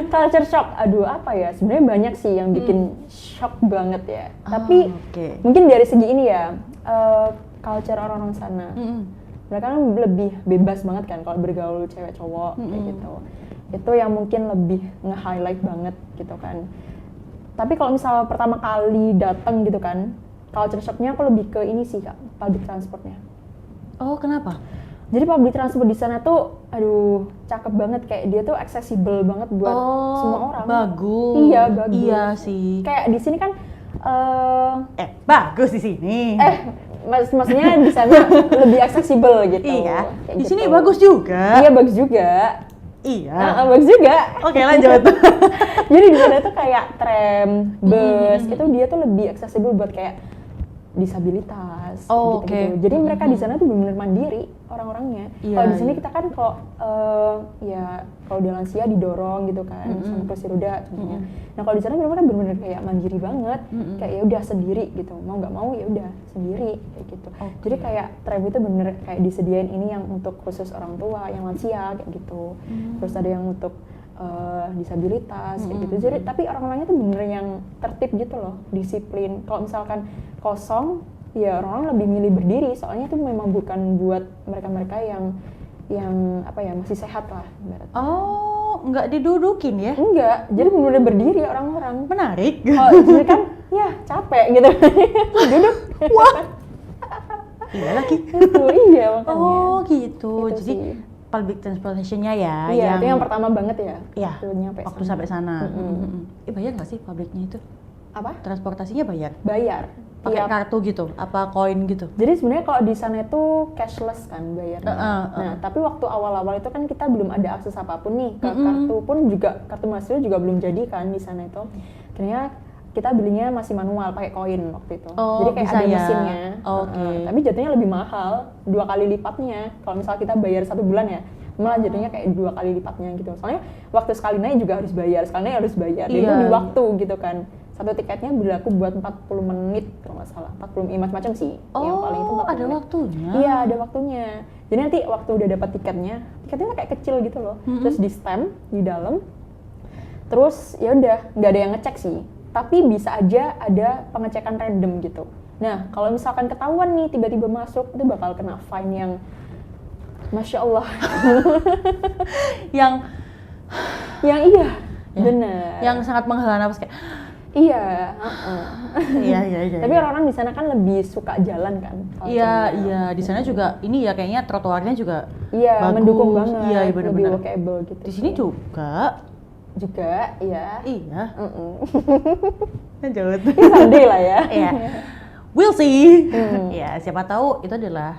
Speaker 1: Culture shock. Aduh, apa ya? Sebenarnya banyak sih yang bikin shock banget ya. Tapi
Speaker 2: Oke.
Speaker 1: mungkin dari segi ini ya, culture orang-orang sana. Mereka kan lebih bebas banget kan kalau bergaul cewek cowok kayak gitu. Itu yang mungkin lebih nge-highlight banget gitu kan. Tapi kalau misalnya pertama kali datang gitu kan, culture shock-nya aku lebih ke ini sih Kak, public transportnya.
Speaker 2: Oh, kenapa?
Speaker 1: Jadi public transport di sana tuh, aduh, cakep banget, kayak dia tuh accessible banget buat semua orang.
Speaker 2: Bagus.
Speaker 1: Iya, bagus.
Speaker 2: Iya sih.
Speaker 1: Kayak di sini kan,
Speaker 2: Bagus di sini.
Speaker 1: maksudnya di sana lebih accessible gitu.
Speaker 2: Iya.
Speaker 1: Kayak
Speaker 2: Di sini
Speaker 1: gitu.
Speaker 2: bagus juga.
Speaker 1: Iya, bagus juga.
Speaker 2: Iya.
Speaker 1: Bagus juga.
Speaker 2: Oke, lanjut.
Speaker 1: Jadi di sana tuh kayak tram, bus, itu dia tuh lebih accessible buat kayak disabilitas
Speaker 2: Oh,
Speaker 1: gitu-gitu.
Speaker 2: oke.
Speaker 1: Jadi mereka di sana tuh benar-benar mandiri orang-orangnya.
Speaker 2: Iya,
Speaker 1: Kalau di sini
Speaker 2: iya.
Speaker 1: kita kan kalau dia lansia didorong gitu kan sama kursi roda contohnya. Nah, kalau di sana mereka benar-benar kayak mandiri banget. Kayak ya udah sendiri gitu. Mau nggak mau ya udah sendiri kayak gitu.
Speaker 2: Oke.
Speaker 1: Jadi kayak tram itu bener kayak disediain ini yang untuk khusus orang tua, yang lansia kayak gitu. Terus ada yang untuk disabilitas kayak gitu. Jadi tapi orang-orangnya tuh bener yang tertib gitu loh, disiplin. Kalau misalkan kosong, ya orang-orang lebih milih berdiri. Soalnya itu memang bukan buat mereka-mereka yang apa ya masih sehat lah. Ibaratnya.
Speaker 2: Oh, nggak didudukin ya?
Speaker 1: Enggak, jadi bener-bener berdiri orang-orang.
Speaker 2: Menarik.
Speaker 1: Kalau di sini kan, ya capek gitu, duduk.
Speaker 2: Wah. Iya lagi.
Speaker 1: Gitu, iya makanya.
Speaker 2: Oh, gitu.
Speaker 1: Gitu
Speaker 2: Jadi
Speaker 1: sih.
Speaker 2: public transportation-nya ya
Speaker 1: Iya, itu yang pertama banget ya.
Speaker 2: Iya,
Speaker 1: Waktu
Speaker 2: sampai sana.
Speaker 1: Mm-mm.
Speaker 2: Bayar nggak sih publiknya itu?
Speaker 1: Apa?
Speaker 2: Transportasinya bayar?
Speaker 1: Bayar.
Speaker 2: Pakai
Speaker 1: Tiap-
Speaker 2: kartu gitu? Apa koin gitu?
Speaker 1: Jadi sebenarnya kalau di sana itu cashless kan bayarnya. Nah, tapi waktu awal-awal itu kan kita belum ada akses apapun nih ke kartu pun juga, kartu mahasiswa juga belum jadi kan di sana itu. Akhirnya kita belinya masih manual pakai koin waktu itu.
Speaker 2: Oh,
Speaker 1: Jadi kayak
Speaker 2: bisa
Speaker 1: ada
Speaker 2: ya.
Speaker 1: mesinnya.
Speaker 2: Oke.
Speaker 1: Tapi jatuhnya lebih mahal, 2 kali lipatnya. Kalau misal kita bayar 1 bulan ya, malah jadinya kayak 2 kali lipatnya gitu. Soalnya waktu sekali naik juga harus bayar, sekali naik harus bayar. Jadi
Speaker 2: Iya,
Speaker 1: itu di
Speaker 2: iya.
Speaker 1: waktu gitu kan. Satu tiketnya berlaku buat 40 menit kalau nggak salah. 40 macam-macam sih. Yang paling itu 40
Speaker 2: ada
Speaker 1: menit.
Speaker 2: waktunya?
Speaker 1: Iya, ada waktunya. Jadi nanti waktu udah dapat tiketnya kayak kecil gitu loh. Terus di stamp di dalam. Terus ya udah, nggak ada yang ngecek sih. Tapi bisa aja ada pengecekan random gitu. Nah, kalau misalkan ketahuan nih tiba-tiba masuk, itu bakal kena fine yang Masya Allah.
Speaker 2: Yang
Speaker 1: Yang iya, bener.
Speaker 2: yang sangat menghela nafas kayak
Speaker 1: Iya,
Speaker 2: iya.
Speaker 1: Tapi orang-orang di sana kan lebih suka jalan kan. kalau
Speaker 2: Iya,
Speaker 1: jalan.
Speaker 2: iya. Di sana juga ini ya kayaknya trotoarnya juga
Speaker 1: Iya,
Speaker 2: bagus.
Speaker 1: mendukung banget.
Speaker 2: Iya,
Speaker 1: lebih
Speaker 2: benar-benar.
Speaker 1: walkable gitu.
Speaker 2: Di sini
Speaker 1: sih.
Speaker 2: juga.
Speaker 1: juga, iya.
Speaker 2: Iya.
Speaker 1: Mm-mm.
Speaker 2: Lanjut.
Speaker 1: Someday lah ya.
Speaker 2: Iya. We'll see. Ya, siapa tahu itu adalah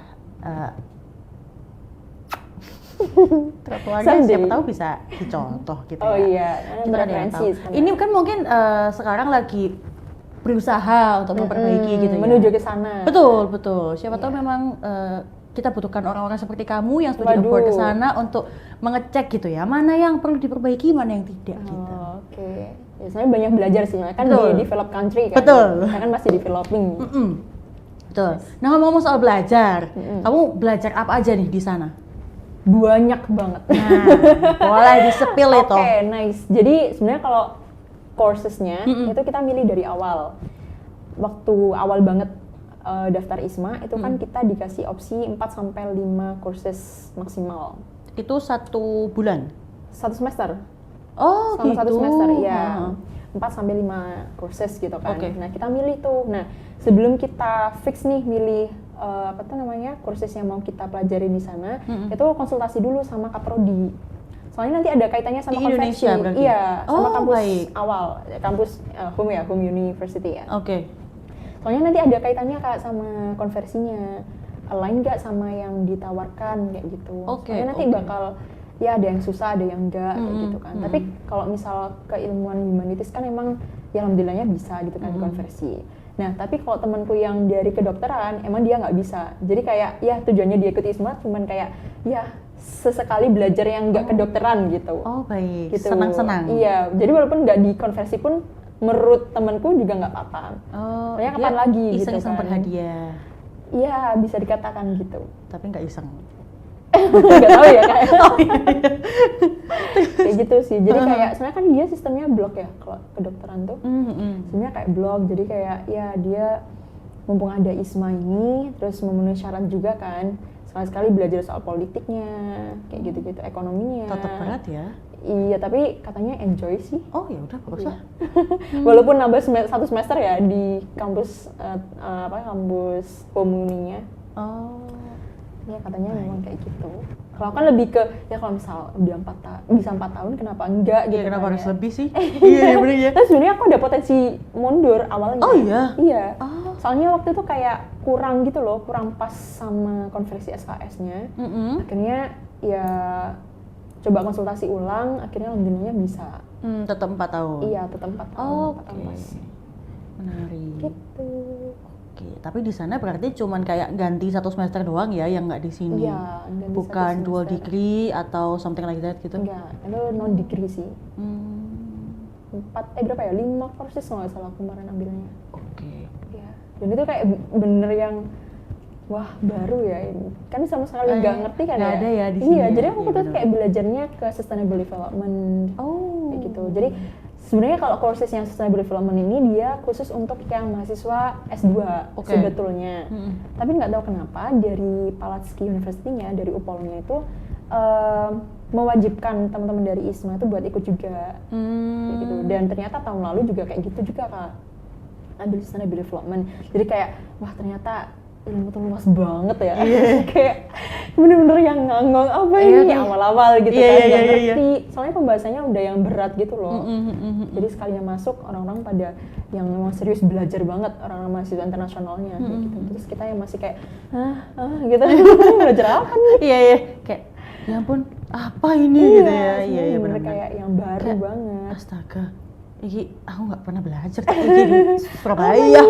Speaker 2: trotoarnya
Speaker 1: Someday.
Speaker 2: siapa tahu bisa dicontoh gitu
Speaker 1: Oh
Speaker 2: ya.
Speaker 1: iya,
Speaker 2: Kita ada yang
Speaker 1: preferensi
Speaker 2: tahu. Ini kan mungkin sekarang lagi berusaha untuk memperbaiki gitu ya.
Speaker 1: menuju ke sana.
Speaker 2: Betul, betul. Siapa tahu memang kita butuhkan orang-orang seperti kamu yang studi abroad ke sana untuk mengecek gitu ya, mana yang perlu diperbaiki, mana yang tidak gitu.
Speaker 1: Oh, oke. Ya, sebenarnya banyak belajar sih, kan
Speaker 2: Betul.
Speaker 1: di develop country kan.
Speaker 2: Betul.
Speaker 1: Kita kan masih developing.
Speaker 2: Betul. Nah, ngomong soal belajar, kamu belajar apa aja nih di sana?
Speaker 1: Banyak banget.
Speaker 2: Nah, boleh di-spill itu.
Speaker 1: Oke, nice. Jadi sebenarnya kalau coursesnya itu kita milih dari awal. Waktu awal banget daftar ISMA itu kan kita dikasih opsi 4 sampai 5 courses maksimal.
Speaker 2: Itu 1 bulan?
Speaker 1: 1 semester.
Speaker 2: Oh,
Speaker 1: Sama
Speaker 2: gitu.
Speaker 1: 1 semester, ya. 4 sampai 5 courses gitu kan.
Speaker 2: Oke.
Speaker 1: Nah, kita milih tuh. Nah, sebelum kita fix nih milih kursus yang mau kita pelajari di sana, itu konsultasi dulu sama Kaprodi. Soalnya nanti ada kaitannya sama
Speaker 2: Di
Speaker 1: konversi.
Speaker 2: Indonesia berarti?
Speaker 1: Iya, sama
Speaker 2: Oh,
Speaker 1: kampus
Speaker 2: baik.
Speaker 1: awal, kampus home University ya.
Speaker 2: Oke.
Speaker 1: Soalnya nanti ada kaitannya Kak sama konversinya. Align nggak sama yang ditawarkan kayak gitu.
Speaker 2: Oke,
Speaker 1: Soalnya nanti
Speaker 2: oke.
Speaker 1: bakal ya ada yang susah, ada yang enggak kayak gitu kan. Tapi kalau misal keilmuan humanitis kan emang ya alhamdulillahnya bisa gitu kan dikonversi. Nah, tapi kalau temanku yang dari kedokteran emang dia nggak bisa. Jadi kayak ya tujuannya dia ikut ISMA cuman kayak ya sesekali belajar yang nggak kedokteran gitu.
Speaker 2: Oh, baik.
Speaker 1: Gitu.
Speaker 2: Senang-senang.
Speaker 1: Iya, jadi walaupun nggak dikonversi pun menurut temanku juga nggak apa-apa.
Speaker 2: Oh,
Speaker 1: Soalnya
Speaker 2: dia
Speaker 1: kapan lagi gitu
Speaker 2: iseng-iseng
Speaker 1: kan.
Speaker 2: berhadiah,
Speaker 1: Iya, bisa dikatakan gitu.
Speaker 2: tapi nggak iseng.
Speaker 1: Nggak tahu ya kayak. Kayak gitu sih. Jadi kayak sebenarnya kan dia sistemnya blok ya kalau kedokteran tuh. Sebenarnya kayak blok. Jadi kayak ya dia mumpung ada ISMA ini terus memenuhi syarat juga kan. Sekali-sekali belajar soal politiknya, kayak gitu-gitu, ekonominya.
Speaker 2: Tetap berat ya.
Speaker 1: Iya, tapi katanya enjoy sih.
Speaker 2: Oh, ya udah bagus
Speaker 1: Iya.
Speaker 2: lah.
Speaker 1: Walaupun nambah 1 semester ya di kampus kampus komuninya.
Speaker 2: Oh.
Speaker 1: Ya katanya memang kayak gitu. Kalau kan lebih ke ya kalau misal udah bisa 4 tahun kenapa enggak gitu.
Speaker 2: Iya, kenapa
Speaker 1: kan
Speaker 2: harus
Speaker 1: ya.
Speaker 2: lebih sih? Iya, bener ya.
Speaker 1: Terus sebenarnya aku ada potensi mundur awalnya.
Speaker 2: Oh, iya?
Speaker 1: Iya.
Speaker 2: Oh.
Speaker 1: Soalnya waktu itu kayak kurang gitu loh, kurang pas sama konversi SKS-nya. Akhirnya ya coba konsultasi ulang, akhirnya alhamdulillahnya bisa.
Speaker 2: Tetap 4 tahun.
Speaker 1: Iya, tetap 4 tahun.
Speaker 2: Oh,
Speaker 1: 4 tahun
Speaker 2: oke.
Speaker 1: pas.
Speaker 2: Menarik.
Speaker 1: Gitu.
Speaker 2: Oke, tapi di sana berarti cuman kayak ganti 1 semester doang ya yang nggak di sini.
Speaker 1: Iya, ganti
Speaker 2: Bukan
Speaker 1: 1
Speaker 2: dual
Speaker 1: semester.
Speaker 2: degree atau something like that gitu.
Speaker 1: Enggak, itu non degree sih.
Speaker 2: Hmm,
Speaker 1: 4 berapa ya? 5 courses kalau nggak salah kemarin ambilnya.
Speaker 2: Oke.
Speaker 1: Iya. Dan itu kayak bener yang wah baru ya ini. Kan sama sekali nggak ngerti kan
Speaker 2: nggak
Speaker 1: ya.
Speaker 2: ada ya di sini
Speaker 1: Iya,
Speaker 2: ya.
Speaker 1: jadi aku
Speaker 2: Iya,
Speaker 1: tuh
Speaker 2: bener.
Speaker 1: kayak belajarnya ke sustainable development.
Speaker 2: Oh.
Speaker 1: Kayak gitu. Jadi sebenarnya kalau courses yang sustainable development ini dia khusus untuk yang mahasiswa S2
Speaker 2: Oke.
Speaker 1: sebetulnya. Tapi nggak tahu kenapa dari Palatsky University-nya, dari UPOL-nya itu mewajibkan teman-teman dari ISMA itu buat ikut juga. Kayak gitu. Dan ternyata tahun lalu juga kayak gitu juga Kak. Ambil sustainable development. Jadi kayak wah ternyata ilmu tuh luas banget ya. Kayak bener-bener yang ngangong apa ini awal-awal gitu kan nggak ngerti. Soalnya pembahasannya udah yang berat gitu loh. Jadi sekalinya masuk orang-orang pada yang memang serius belajar banget, orang-orang mahasiswa internasionalnya kayak gitu. Terus kita yang masih kayak gitu. Belajar apa nih?
Speaker 2: Iya, kayak ya ampun, apa ini gitu ya. Iya,
Speaker 1: bener
Speaker 2: benar.
Speaker 1: kayak yang baru
Speaker 2: Kayak,
Speaker 1: banget.
Speaker 2: Astaga. Iki aku nggak pernah belajar tak iki di Surabaya.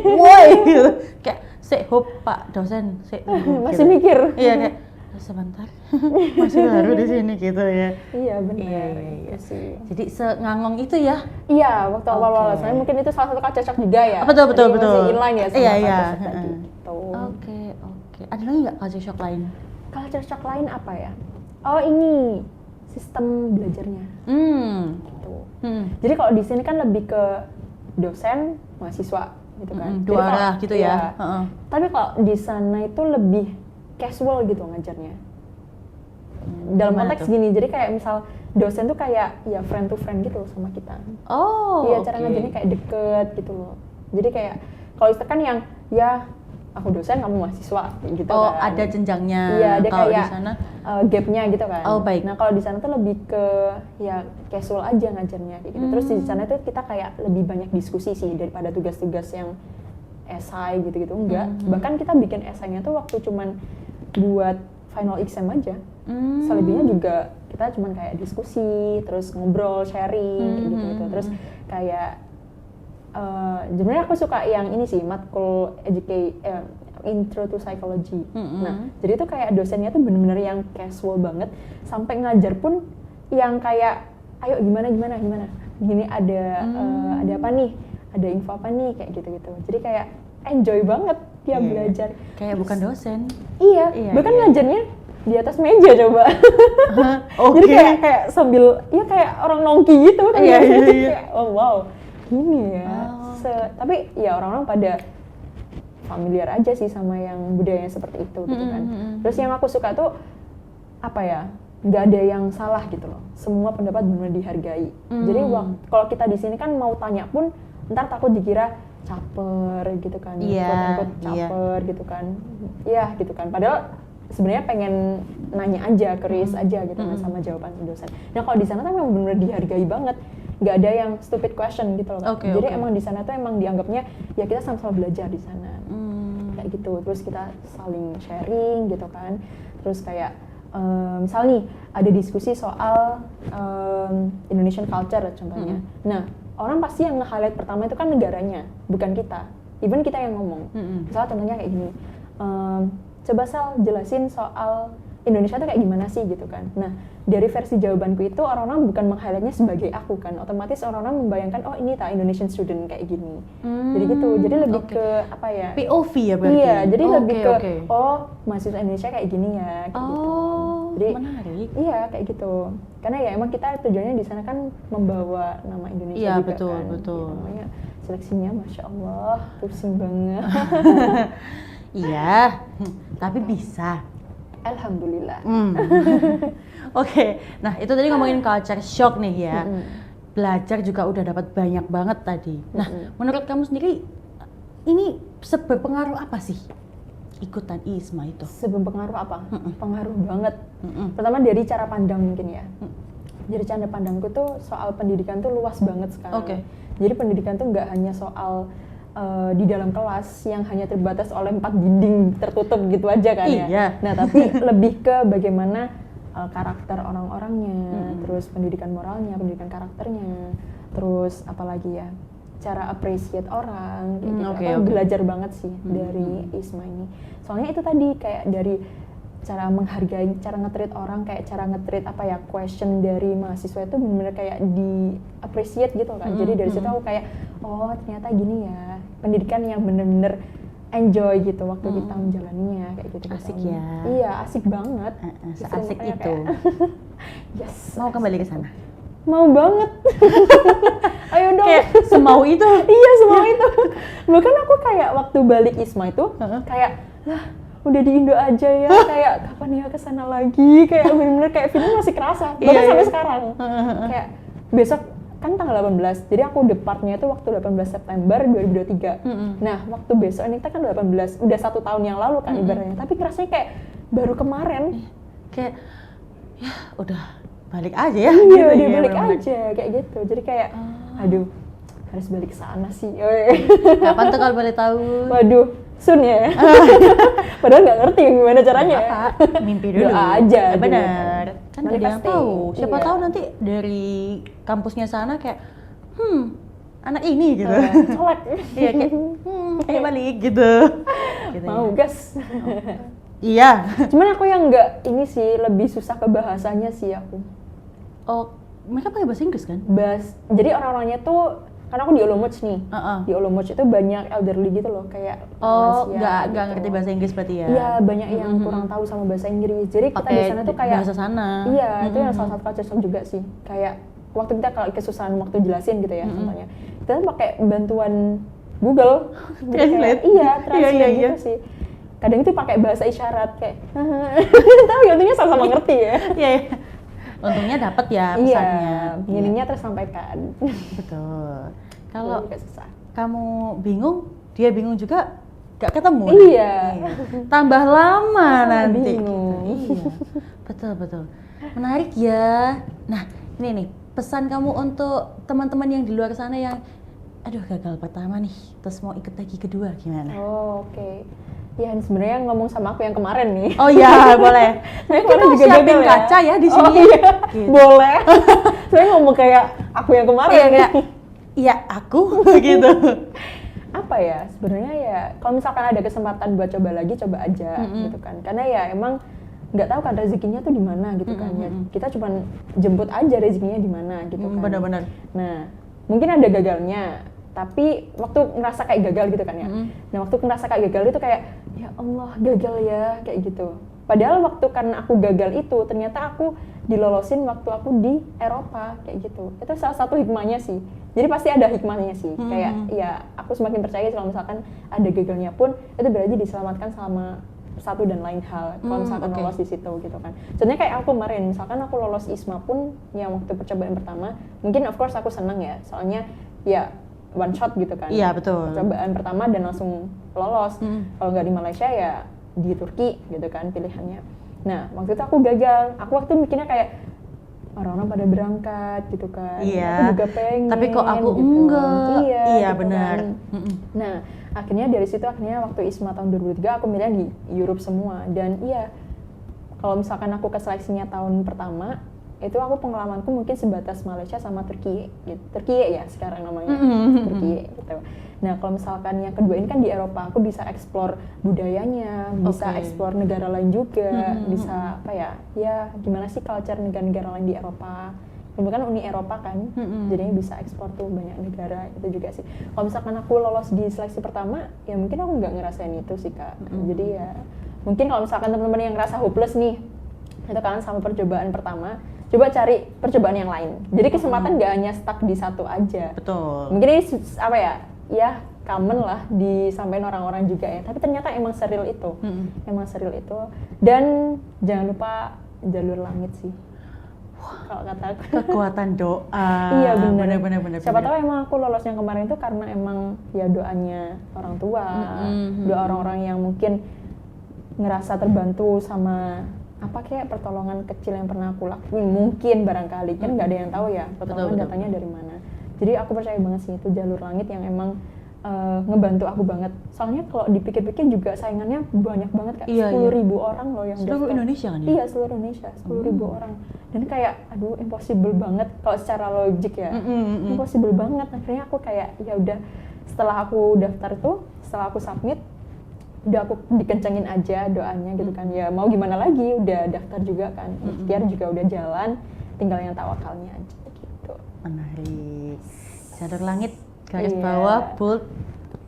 Speaker 2: Woi gitu. Kayak hop Pak dosen, tunggu,
Speaker 1: Masih
Speaker 2: gitu.
Speaker 1: mikir.
Speaker 2: Iya kayak sebentar. Masih baru di sini gitu ya.
Speaker 1: Iya benar.
Speaker 2: Iya.
Speaker 1: Itu sih.
Speaker 2: Jadi sengangong itu ya.
Speaker 1: Iya, waktu awal-awal
Speaker 2: Oke.
Speaker 1: soalnya mungkin itu salah satu cocok juga ya.
Speaker 2: Betul.
Speaker 1: Jadi masih inline ya sama
Speaker 2: Iya.
Speaker 1: culture shock tadi. Gitu.
Speaker 2: Oke. Ada lagi nggak culture shock lain?
Speaker 1: Culture shock lain apa ya? Oh ini sistem belajarnya. Gitu. Jadi kalau di sini kan lebih ke dosen, mahasiswa gitu kan. Jadi
Speaker 2: Dua
Speaker 1: kalau-
Speaker 2: arah gitu ya.
Speaker 1: iya.
Speaker 2: Heeh.
Speaker 1: Tapi kalau di sana itu lebih casual gitu ngajarnya. Dalam
Speaker 2: Gimana
Speaker 1: konteks
Speaker 2: tuh?
Speaker 1: gini, jadi kayak misal dosen tuh kayak ya friend to friend gitu sama kita.
Speaker 2: Oh.
Speaker 1: Iya, cara
Speaker 2: oke.
Speaker 1: ngajarnya kayak deket gitu loh. Jadi kayak kalau itu kan yang ya aku dosen, kamu mahasiswa kayak gitu
Speaker 2: Oh,
Speaker 1: kan.
Speaker 2: ada jenjangnya.
Speaker 1: Iya, ada
Speaker 2: Kalau
Speaker 1: kayak
Speaker 2: di sana.
Speaker 1: gapnya gitu kan.
Speaker 2: Oh, baik.
Speaker 1: Nah, kalau di sana tuh lebih ke ya casual aja ngajarnya kayak gitu. Terus di sana tuh kita kayak lebih banyak diskusi sih daripada tugas-tugas yang esai gitu-gitu. Enggak. Bahkan kita bikin esainya tuh waktu cuman buat final exam aja. Selebihnya juga kita cuman kayak diskusi, terus ngobrol, sharing kayak gitu-gitu. Terus kayak sebenarnya aku suka yang ini sih, matkul Intro to Psychology. Nah, jadi tuh kayak dosennya tuh bener-bener yang casual banget, sampai ngajar pun yang kayak, ayo gimana. Gini ada apa nih? Ada info apa nih? Kayak gitu-gitu. Jadi kayak enjoy banget dia belajar.
Speaker 2: Kayak bukan dosen.
Speaker 1: Iya,
Speaker 2: Iya,
Speaker 1: bahkan
Speaker 2: iya.
Speaker 1: ngajarnya Di atas meja coba. Jadi kayak sambil ya kayak orang nongki gitu kan.
Speaker 2: Iya.
Speaker 1: Kayak, oh wow, gini ya. Tapi ya orang-orang pada familiar aja sih sama yang budayanya seperti itu gitu kan. Terus yang aku suka tuh apa ya? Nggak ada yang salah gitu loh. Semua pendapat benar dihargai. Jadi kalau kita di sini kan mau tanya pun ntar takut dikira caper gitu kan. Quote-unquote caper gitu kan. Iya gitu kan. Padahal sebenarnya pengen nanya aja, curious aja gitu kan sama jawaban dosen. Nah kalau di sana tuh memang benar dihargai banget. Nggak ada yang stupid question gitu loh. Jadi emang di sana tuh emang dianggapnya ya kita sama-sama belajar di sana. Kayak gitu. Terus kita saling sharing gitu kan. Terus kayak misal nih ada diskusi soal Indonesian culture contohnya. Nah, orang pasti yang nge-highlight pertama itu kan negaranya, bukan kita. Even kita yang ngomong. Misalnya contohnya kayak gini. Coba Sal jelasin soal Indonesia tuh kayak gimana sih gitu kan. Nah, dari versi jawabanku itu orang-orang bukan meng-highlightnya sebagai aku kan. Otomatis orang-orang membayangkan oh ini tak Indonesian student kayak gini. Jadi gitu. Jadi lebih ke apa ya?
Speaker 2: POV ya berarti.
Speaker 1: Iya, jadi lebih ke oh mahasiswa Indonesia kayak gini ya kayak gitu. Jadi
Speaker 2: menarik.
Speaker 1: Iya, kayak gitu. Karena ya emang kita tujuannya di sana kan membawa nama Indonesia juga kan.
Speaker 2: Betul.
Speaker 1: Namanya seleksinya Masya Allah, pusing banget.
Speaker 2: Iya, tapi bisa.
Speaker 1: Alhamdulillah.
Speaker 2: Oke, nah itu tadi ngomongin culture shock nih ya. Belajar juga udah dapat banyak banget tadi. Nah, menurut kamu sendiri ini seberpengaruh apa sih ikutan ISMA itu?
Speaker 1: Seberpengaruh apa? Pengaruh banget. Pertama dari cara pandang mungkin ya. Dari cara pandangku tuh soal pendidikan tuh luas banget sekarang. Jadi pendidikan tuh nggak hanya soal di dalam kelas yang hanya terbatas oleh 4 dinding tertutup gitu aja kan ya. Nah tapi lebih ke bagaimana karakter orang-orangnya, terus pendidikan moralnya, pendidikan karakternya, terus apalagi ya cara appreciate orang, kayak gitu. Belajar banget sih dari ISMA ini. Soalnya itu tadi kayak dari cara menghargai, cara nge-treat orang, kayak cara nge-treat apa ya, question dari mahasiswa itu benar-benar kayak di appreciate gitu kan. Jadi dari situ aku kayak, oh ternyata gini ya, pendidikan yang benar-benar enjoy gitu waktu kita menjalaninya kayak gitu.
Speaker 2: Asik ya.
Speaker 1: Iya, asik banget.
Speaker 2: Seasik itu.
Speaker 1: Yes.
Speaker 2: Mau kembali ke sana?
Speaker 1: Mau banget. Ayo dong.
Speaker 2: Kayak semau itu.
Speaker 1: Iya, semau itu. Bahkan aku kayak waktu balik ISMA itu kayak, lah udah di Indo aja ya, kayak kapan ya kesana lagi, kayak bener-bener kayak film masih kerasa, bahkan sampai sekarang. Kayak besok kan tanggal 18, jadi aku departnya itu waktu 18 September 2023. Nah waktu besok ini kan 18, udah 1 tahun yang lalu kan ibaratnya, tapi kerasanya kayak baru kemarin.
Speaker 2: Kayak ya udah balik aja ya.
Speaker 1: Iya, udah balik aja kayak gitu. Jadi kayak aduh harus balik ke sana sih.
Speaker 2: Kapan tuh kalau boleh tahu?
Speaker 1: Waduh, soon ya. Padahal nggak ngerti gimana caranya.
Speaker 2: Mimpi dulu.
Speaker 1: Doa aja.
Speaker 2: Benar. Kan gak ada yang tahu. Siapa tahu nanti dari kampusnya sana kayak, anak ini gitu.
Speaker 1: Colek.
Speaker 2: Iya kayak, ayo balik gitu.
Speaker 1: Mau gas.
Speaker 2: Iya.
Speaker 1: Cuman aku yang nggak ini sih, lebih susah ke bahasanya sih aku.
Speaker 2: Oh, mereka pakai bahasa Inggris kan?
Speaker 1: Jadi orang-orangnya tuh, karena aku di Olomouc nih, di Olomouc itu banyak elderly gitu loh, kayak
Speaker 2: nggak
Speaker 1: gitu.
Speaker 2: ngerti bahasa Inggris berarti ya?
Speaker 1: Iya, banyak yang kurang tahu sama bahasa Inggris. Jadi kita di sana tuh kayak
Speaker 2: bahasa sana.
Speaker 1: Iya, itu yang salah satu culture shock juga sih. Kayak waktu kita kalau kesusahan waktu jelasin gitu ya, contohnya, kita tuh pakai bantuan Google.
Speaker 2: Translate.
Speaker 1: Iya, translate gitu sih. Kadang itu pakai bahasa isyarat kayak, tapi untungnya sama-sama ngerti ya.
Speaker 2: Iya. Untungnya dapat ya pesannya.
Speaker 1: Iya, meaningnya tersampaikan.
Speaker 2: Betul. Kalau kamu bingung, dia bingung juga, gak ketemu.
Speaker 1: Iya.
Speaker 2: Tambah lama nanti.
Speaker 1: Bingung.
Speaker 2: Iya. Betul. Menarik ya. Nah, ini nih pesan kamu untuk teman-teman yang di luar sana yang, aduh gagal pertama nih, terus mau ikut lagi kedua gimana?
Speaker 1: Oh, oke. Ya sebenarnya ngomong sama aku yang kemarin nih.
Speaker 2: Oh iya, boleh. Kita juga siapin kaca ya di sini.
Speaker 1: Oh, iya. Gitu. Boleh. Saya ngomong kayak aku yang kemarin.
Speaker 2: Iya, aku gitu.
Speaker 1: Apa ya? Sebenarnya ya kalau misalkan ada kesempatan buat coba lagi, coba aja gitu kan. Karena ya emang nggak tahu kan rezekinya tuh di mana gitu kan. Ya, kita cuma jemput aja rezekinya di mana gitu kan.
Speaker 2: Benar-benar.
Speaker 1: Nah, mungkin ada gagalnya. Tapi waktu ngerasa kayak gagal gitu kan ya. Nah waktu ngerasa kayak gagal itu kayak, ya Allah gagal ya, kayak gitu. Padahal waktu karena aku gagal itu, ternyata aku dilolosin waktu aku di Eropa kayak gitu. Itu salah satu hikmahnya sih. Jadi pasti ada hikmahnya sih. Kayak ya aku semakin percaya kalau misalkan ada gagalnya pun itu berarti diselamatkan sama satu dan lain hal. Kalau misalkan lolos di situ gitu kan. Contohnya kayak aku kemarin, misalkan aku lolos ISMA pun yang waktu percobaan pertama, mungkin of course aku seneng ya. Soalnya ya one shot gitu kan.
Speaker 2: Iya, betul.
Speaker 1: Percobaan pertama dan langsung lolos. Kalau nggak di Malaysia ya di Turki gitu kan pilihannya. Nah, waktu itu aku gagal. Aku waktu mikirnya kayak orang-orang pada berangkat gitu kan.
Speaker 2: Iya.
Speaker 1: Aku juga pengen.
Speaker 2: Tapi kok aku
Speaker 1: gitu.
Speaker 2: enggak. Iya,
Speaker 1: gitu
Speaker 2: benar.
Speaker 1: kan. Nah, akhirnya dari situ waktu ISMA tahun 2003 aku milih di Europe semua. Dan iya, kalau misalkan aku ke seleksinya tahun pertama, itu aku pengalamanku mungkin sebatas Malaysia sama Turki gitu. Turki ya sekarang namanya. Turki gitu. Nah, kalau misalkan yang kedua ini kan di Eropa, aku bisa explore budayanya, bisa explore negara lain juga, bisa apa ya? Ya, gimana sih culture negara-negara lain di Eropa? Kemudian kan Uni Eropa kan, jadinya bisa ekspor tuh banyak negara, itu juga sih. Kalau misalkan aku lolos di seleksi pertama, ya mungkin aku nggak ngerasain itu sih Kak. Jadi ya, mungkin kalau misalkan teman-teman yang ngerasa hopeless nih, itu kan sama percobaan pertama, coba cari percobaan yang lain. Jadi kesempatan nggak hanya stuck di satu aja.
Speaker 2: Betul.
Speaker 1: Mungkin ini apa ya common lah disampaikan orang-orang juga ya. Tapi ternyata emang seril itu, emang seril itu. Dan jangan lupa jalur langit sih. Kalau kata aku.
Speaker 2: Kekuatan doa.
Speaker 1: Iya benar. Siapa
Speaker 2: bener.
Speaker 1: tahu emang aku lolos yang kemarin itu karena emang ya doanya orang tua, doa orang-orang yang mungkin ngerasa terbantu sama apa kayak pertolongan kecil yang pernah aku lakuin, mungkin barangkali kan nggak ada yang tahu ya pertolongan datangnya dari mana. Jadi aku percaya banget sih itu jalur langit yang emang ngebantu aku banget. Soalnya kalau dipikir-pikir juga saingannya banyak banget Kak. 10.000 orang loh yang
Speaker 2: seluruh
Speaker 1: daftar.
Speaker 2: Indonesia kan ya?
Speaker 1: Iya, seluruh Indonesia, 10.000 orang. Dan kayak aduh impossible banget kalau secara logik ya. Impossible banget. Akhirnya aku kayak ya udah setelah aku daftar tuh, setelah aku submit udah aku dikencengin aja doanya gitu kan. Ya mau gimana lagi, udah daftar juga kan. Ikhtiar juga udah jalan, tinggal yang tawakalnya aja gitu.
Speaker 2: Menarik. Jalur langit garis bawah bold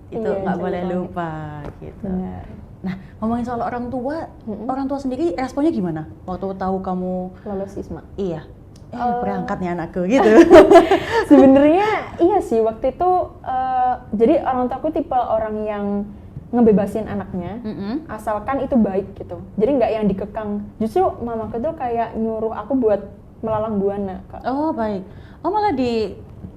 Speaker 2: itu nggak boleh lupa gitu.
Speaker 1: Benar.
Speaker 2: Nah, ngomongin soal orang tua sendiri responnya gimana waktu tahu kamu
Speaker 1: lolos ISMA?
Speaker 2: Iya. Berangkat nih anakku gitu.
Speaker 1: Sebenarnya iya sih waktu itu jadi orang tuaku tipe orang yang ngebebasin anaknya asalkan itu baik gitu. Jadi nggak yang dikekang. Justru mamaku tuh kayak nyuruh aku buat melalang buana Kak.
Speaker 2: Oh baik. Oh malah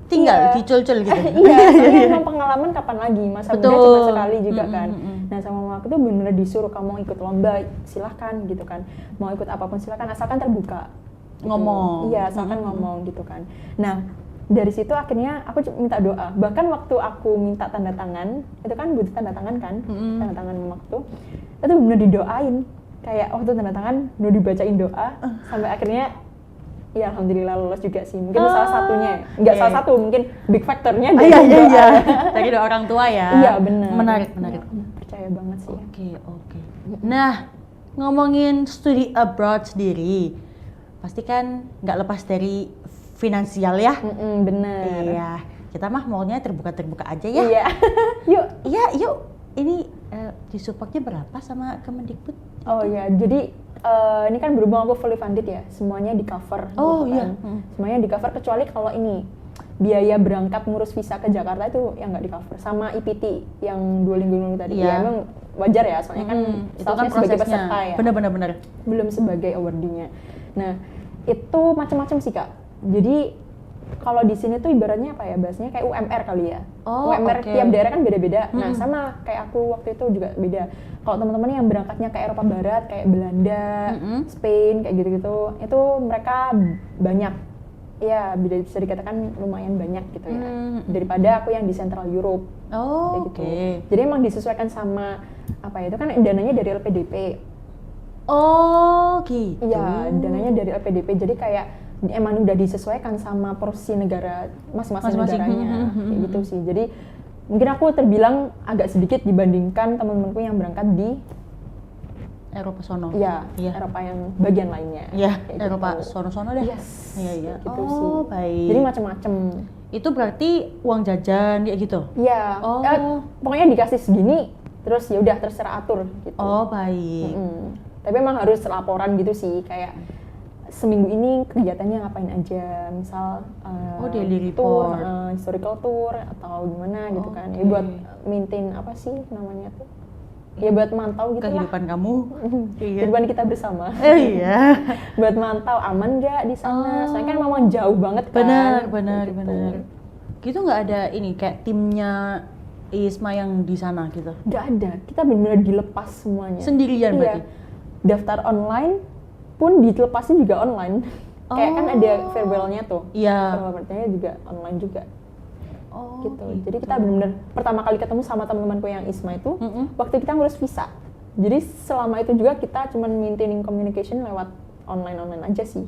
Speaker 2: tinggal dicul-cul gitu.
Speaker 1: Iya, soalnya emang pengalaman kapan lagi, masa muda cuma sekali juga kan. Nah sama mama aku tuh bener-bener disuruh kamu ikut lomba, silahkan gitu kan. Mau ikut apapun silahkan, asalkan terbuka. Gitu.
Speaker 2: Ngomong.
Speaker 1: Iya, asalkan ngomong gitu kan. Nah dari situ akhirnya aku minta doa. Bahkan waktu aku minta tanda tangan, itu kan butuh tanda tangan kan, tanda tangan mama aku tuh, itu bener didoain. Kayak waktu tanda tangan, udah dibacain doa, sampai akhirnya ya alhamdulillah lolos juga sih. Mungkin salah satunya, nggak salah satu, mungkin big factornya dari doa.
Speaker 2: Iya. Dari doa orang tua ya.
Speaker 1: Iya benar.
Speaker 2: Menarik.
Speaker 1: Ya, percaya banget sih.
Speaker 2: Oke. Nah, ngomongin studi abroad sendiri, pasti kan nggak lepas dari finansial ya.
Speaker 1: Bener.
Speaker 2: Iya. Kita mah maunya terbuka aja ya.
Speaker 1: Iya.
Speaker 2: Yuk. Ini disupportnya berapa sama Kemendikbud?
Speaker 1: Oh iya, jadi ini kan berhubung aku fully funded ya, semuanya di cover.
Speaker 2: Oh
Speaker 1: gitu
Speaker 2: iya.
Speaker 1: Kan. Semuanya di cover kecuali kalau ini biaya berangkat ngurus visa ke Jakarta itu yang nggak di cover, sama IPT yang Duolingo tadi.
Speaker 2: Iya.
Speaker 1: Ya emang wajar ya, soalnya kan
Speaker 2: itu kan
Speaker 1: sebagai
Speaker 2: prosesnya.
Speaker 1: peserta ya.
Speaker 2: Bener.
Speaker 1: Belum sebagai awardee-nya. Nah itu macam-macam sih Kak. Jadi kalau di sini tuh ibaratnya apa ya, bahasanya kayak UMR kali ya. UMR tiap daerah kan beda-beda. Nah sama kayak aku waktu itu juga beda. Kalau teman-teman yang berangkatnya ke Eropa Barat kayak Belanda, Spain kayak gitu-gitu, itu mereka banyak. Ya bisa dikatakan lumayan banyak gitu ya. Daripada aku yang di Central Europe.
Speaker 2: Oh,
Speaker 1: kayak gitu. Jadi emang disesuaikan sama apa ya, itu kan dananya dari LPDP.
Speaker 2: Oh gitu.
Speaker 1: Iya, dananya dari LPDP. Jadi kayak emang udah disesuaikan sama porsi negara masing-masing negaranya kayak gitu sih. Jadi mungkin aku terbilang agak sedikit dibandingkan teman-temanku yang berangkat di
Speaker 2: Eropa sono.
Speaker 1: Iya. Eropa yang bagian lainnya.
Speaker 2: Iya,
Speaker 1: gitu.
Speaker 2: Eropa sono deh.
Speaker 1: Yes.
Speaker 2: Iya.
Speaker 1: Gitu
Speaker 2: oh,
Speaker 1: sih.
Speaker 2: Baik.
Speaker 1: Jadi macam-macam.
Speaker 2: Itu berarti uang jajan kayak gitu?
Speaker 1: Iya.
Speaker 2: Oh.
Speaker 1: Pokoknya dikasih segini, terus ya udah terserah atur gitu.
Speaker 2: Oh, baik.
Speaker 1: Tapi emang harus laporan gitu sih, kayak seminggu ini kegiatannya ngapain aja, misal
Speaker 2: daily
Speaker 1: tour,
Speaker 2: report.
Speaker 1: historical tour atau gimana gitu kan. Ya
Speaker 2: Oke.
Speaker 1: buat maintain apa sih namanya tuh? Ya buat mantau gitu lah.
Speaker 2: Kehidupan kamu. Iya.
Speaker 1: Kehidupan kita bersama.
Speaker 2: Iya.
Speaker 1: Buat mantau aman nggak di sana.
Speaker 2: Oh.
Speaker 1: Soalnya kan memang jauh banget kan.
Speaker 2: Benar.
Speaker 1: Gitu.
Speaker 2: Gitu nggak ada ini kayak timnya Isma yang di sana gitu.
Speaker 1: Nggak ada. Kita benar-benar dilepas semuanya.
Speaker 2: Sendirian
Speaker 1: Iya.
Speaker 2: berarti.
Speaker 1: Daftar online pun dilepasnya juga online. Kayak kan ada
Speaker 2: Oh.
Speaker 1: farewell-nya tuh.
Speaker 2: Iya.
Speaker 1: Farewell party-nya juga online juga.
Speaker 2: Oh,
Speaker 1: Gitu. Jadi kita benar-benar pertama kali ketemu sama teman-temanku yang Isma itu waktu kita ngurus visa. Jadi selama itu juga kita cuman maintaining communication lewat online aja sih.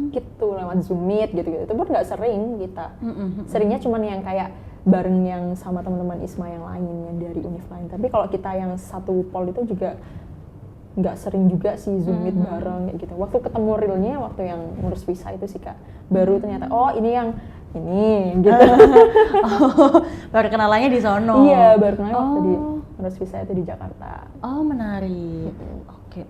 Speaker 1: Gitu, lewat Zoom Meet gitu-gitu. Itu pun nggak sering kita. Seringnya cuman yang kayak bareng yang sama teman-teman Isma yang lain yang dari univ lain. Tapi kalau kita yang satu pol itu juga nggak sering juga sih Zoom Meet bareng kayak gitu. Waktu ketemu realnya waktu yang ngurus visa itu sih Kak. Baru ternyata oh ini yang ini gitu.
Speaker 2: Oh, baru kenalannya di sono.
Speaker 1: Iya, baru kenal waktu di
Speaker 2: Oh.
Speaker 1: ngurus visa itu di Jakarta.
Speaker 2: Oh, menarik.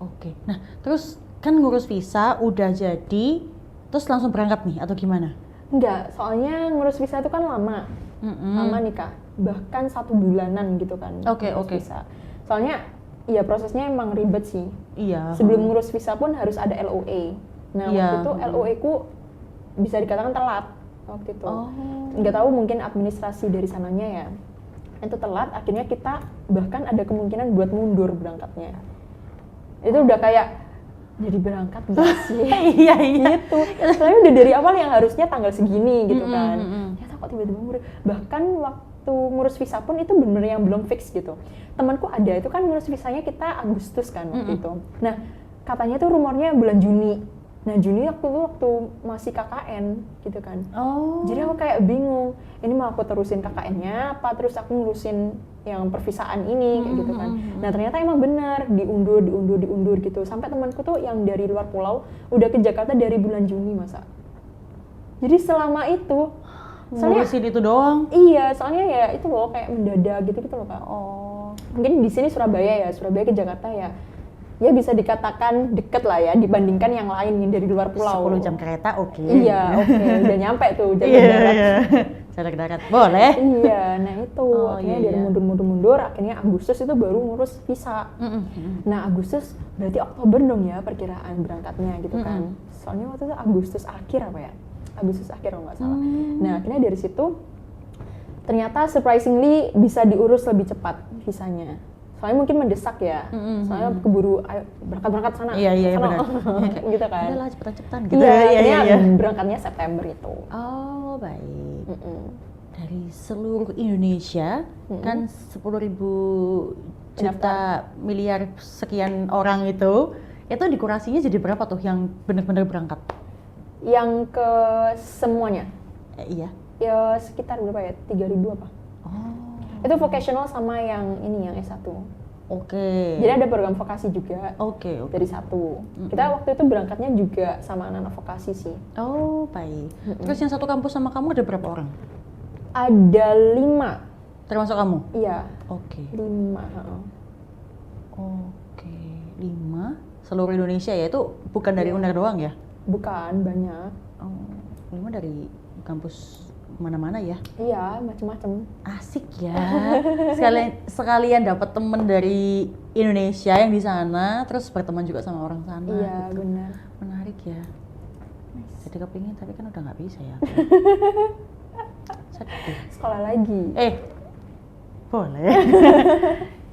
Speaker 2: Oke. Nah, terus kan ngurus visa udah jadi, terus langsung berangkat nih atau gimana?
Speaker 1: Enggak, soalnya ngurus visa itu kan lama. Lama nih Kak. Bahkan 1 bulanan gitu kan.
Speaker 2: Oke.
Speaker 1: ngurus visa. Soalnya ya prosesnya emang ribet sih.
Speaker 2: Iya.
Speaker 1: Sebelum ngurus visa pun harus ada LOA. Nah,
Speaker 2: Iya.
Speaker 1: waktu itu LOA ku bisa dikatakan telat waktu itu.
Speaker 2: Oh.
Speaker 1: Nggak tahu mungkin administrasi dari sananya ya. Itu telat, akhirnya kita bahkan ada kemungkinan buat mundur berangkatnya. Itu udah kayak jadi berangkat nggak sih?
Speaker 2: Iya.
Speaker 1: Gitu. Soalnya udah dari awal yang harusnya tanggal segini gitu kan. Ternyata kok tiba-tiba mundur. Bahkan waktu ngurus visa pun itu bener-bener yang belum fix gitu. Temanku ada, itu kan ngurus visanya kita Agustus kan waktu itu. Nah, katanya tuh rumornya bulan Juni. Nah, Juni waktu masih KKN gitu kan.
Speaker 2: Oh.
Speaker 1: Jadi aku kayak bingung, ini mau aku terusin KKN-nya apa terus aku ngurusin yang pervisaan ini kayak gitu kan. Nah, ternyata emang benar diundur gitu. Sampai temanku tuh yang dari luar pulau udah ke Jakarta dari bulan Juni masa. Jadi selama itu
Speaker 2: Ngurusin itu doang.
Speaker 1: iya, soalnya ya itu loh kayak mendadak gitu loh Kak.
Speaker 2: Oh.
Speaker 1: Mungkin di sini Surabaya ke Jakarta ya bisa dikatakan deket lah ya dibandingkan yang lain yang dari luar pulau.
Speaker 2: 10 jam kereta oke.
Speaker 1: Iya, oke. Udah nyampe tuh jalur
Speaker 2: Iya.
Speaker 1: darat.
Speaker 2: Jarak darat. Boleh.
Speaker 1: Iya, nah itu
Speaker 2: Oh,
Speaker 1: akhirnya
Speaker 2: iya,
Speaker 1: dari
Speaker 2: iya.
Speaker 1: mundur, akhirnya Agustus itu baru ngurus visa. Nah, Agustus berarti Oktober dong ya perkiraan berangkatnya gitu kan. Soalnya waktu itu Agustus akhir apa ya? Agustus akhir kalau nggak salah. Nah, akhirnya dari situ ternyata surprisingly bisa diurus lebih cepat visanya. Soalnya mungkin mendesak ya. Soalnya keburu ayo berangkat sana.
Speaker 2: Iya,
Speaker 1: sana.
Speaker 2: benar.
Speaker 1: Gitu kan.
Speaker 2: Udahlah cepetan gitu.
Speaker 1: Iya, akhirnya berangkatnya September itu.
Speaker 2: Oh, baik. Dari seluruh Indonesia kan 10.000 juta miliar sekian orang itu dikurasinya jadi berapa tuh yang benar-benar berangkat?
Speaker 1: Yang ke semuanya
Speaker 2: Iya.
Speaker 1: ya sekitar berapa ya? 3.000 apa?
Speaker 2: Oh.
Speaker 1: Itu vocational sama yang ini yang S1.
Speaker 2: Oke.
Speaker 1: Jadi ada program vokasi juga
Speaker 2: Oke.
Speaker 1: dari satu. Kita waktu itu berangkatnya juga sama anak-anak vokasi sih.
Speaker 2: Oh, baik. Terus yang satu kampus sama kamu ada berapa orang?
Speaker 1: Ada 5.
Speaker 2: Termasuk kamu?
Speaker 1: Iya,
Speaker 2: Oke.
Speaker 1: 5. heeh.
Speaker 2: Oke. 5 seluruh Indonesia ya, itu bukan dari UNER doang ya?
Speaker 1: Bukan, banyak.
Speaker 2: Oh, 5 dari kampus mana-mana ya?
Speaker 1: Iya, macem-macem.
Speaker 2: Asik ya. Sekalian dapat temen dari Indonesia yang di sana, terus berteman juga sama orang sana.
Speaker 1: Iya,
Speaker 2: gitu.
Speaker 1: benar.
Speaker 2: Menarik ya. Jadi kepingin tapi kan udah nggak bisa ya. Sedih.
Speaker 1: Sekolah lagi.
Speaker 2: Boleh.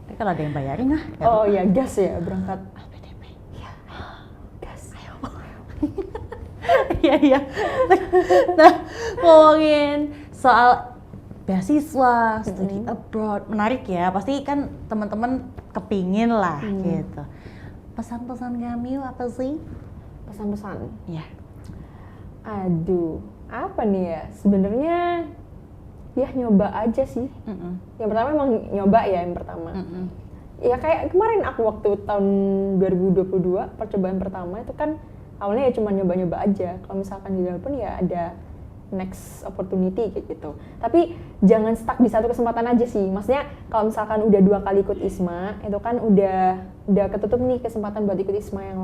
Speaker 2: Tapi kalau ada yang bayarin lah.
Speaker 1: Oh iya, gas ya berangkat.
Speaker 2: PDP.
Speaker 1: Gas.
Speaker 2: Iya. Nah, ngomongin soal beasiswa, studi abroad, menarik ya. Pasti kan teman-teman kepingin lah gitu. Pesan-pesan kami apa sih?
Speaker 1: Pesan-pesan.
Speaker 2: Ya.
Speaker 1: Aduh, apa nih ya? Sebenarnya ya nyoba aja sih. Yang pertama emang nyoba ya yang pertama. Ya kayak kemarin aku waktu tahun 2022 percobaan pertama itu kan awalnya ya cuma nyoba-nyoba aja. Kalau misalkan di dalam pun ya ada next opportunity kayak gitu. Tapi jangan stuck di satu kesempatan aja sih. Maksudnya kalau misalkan udah 2 kali ikut ISMA, itu kan udah ketutup nih kesempatan buat ikut ISMA yang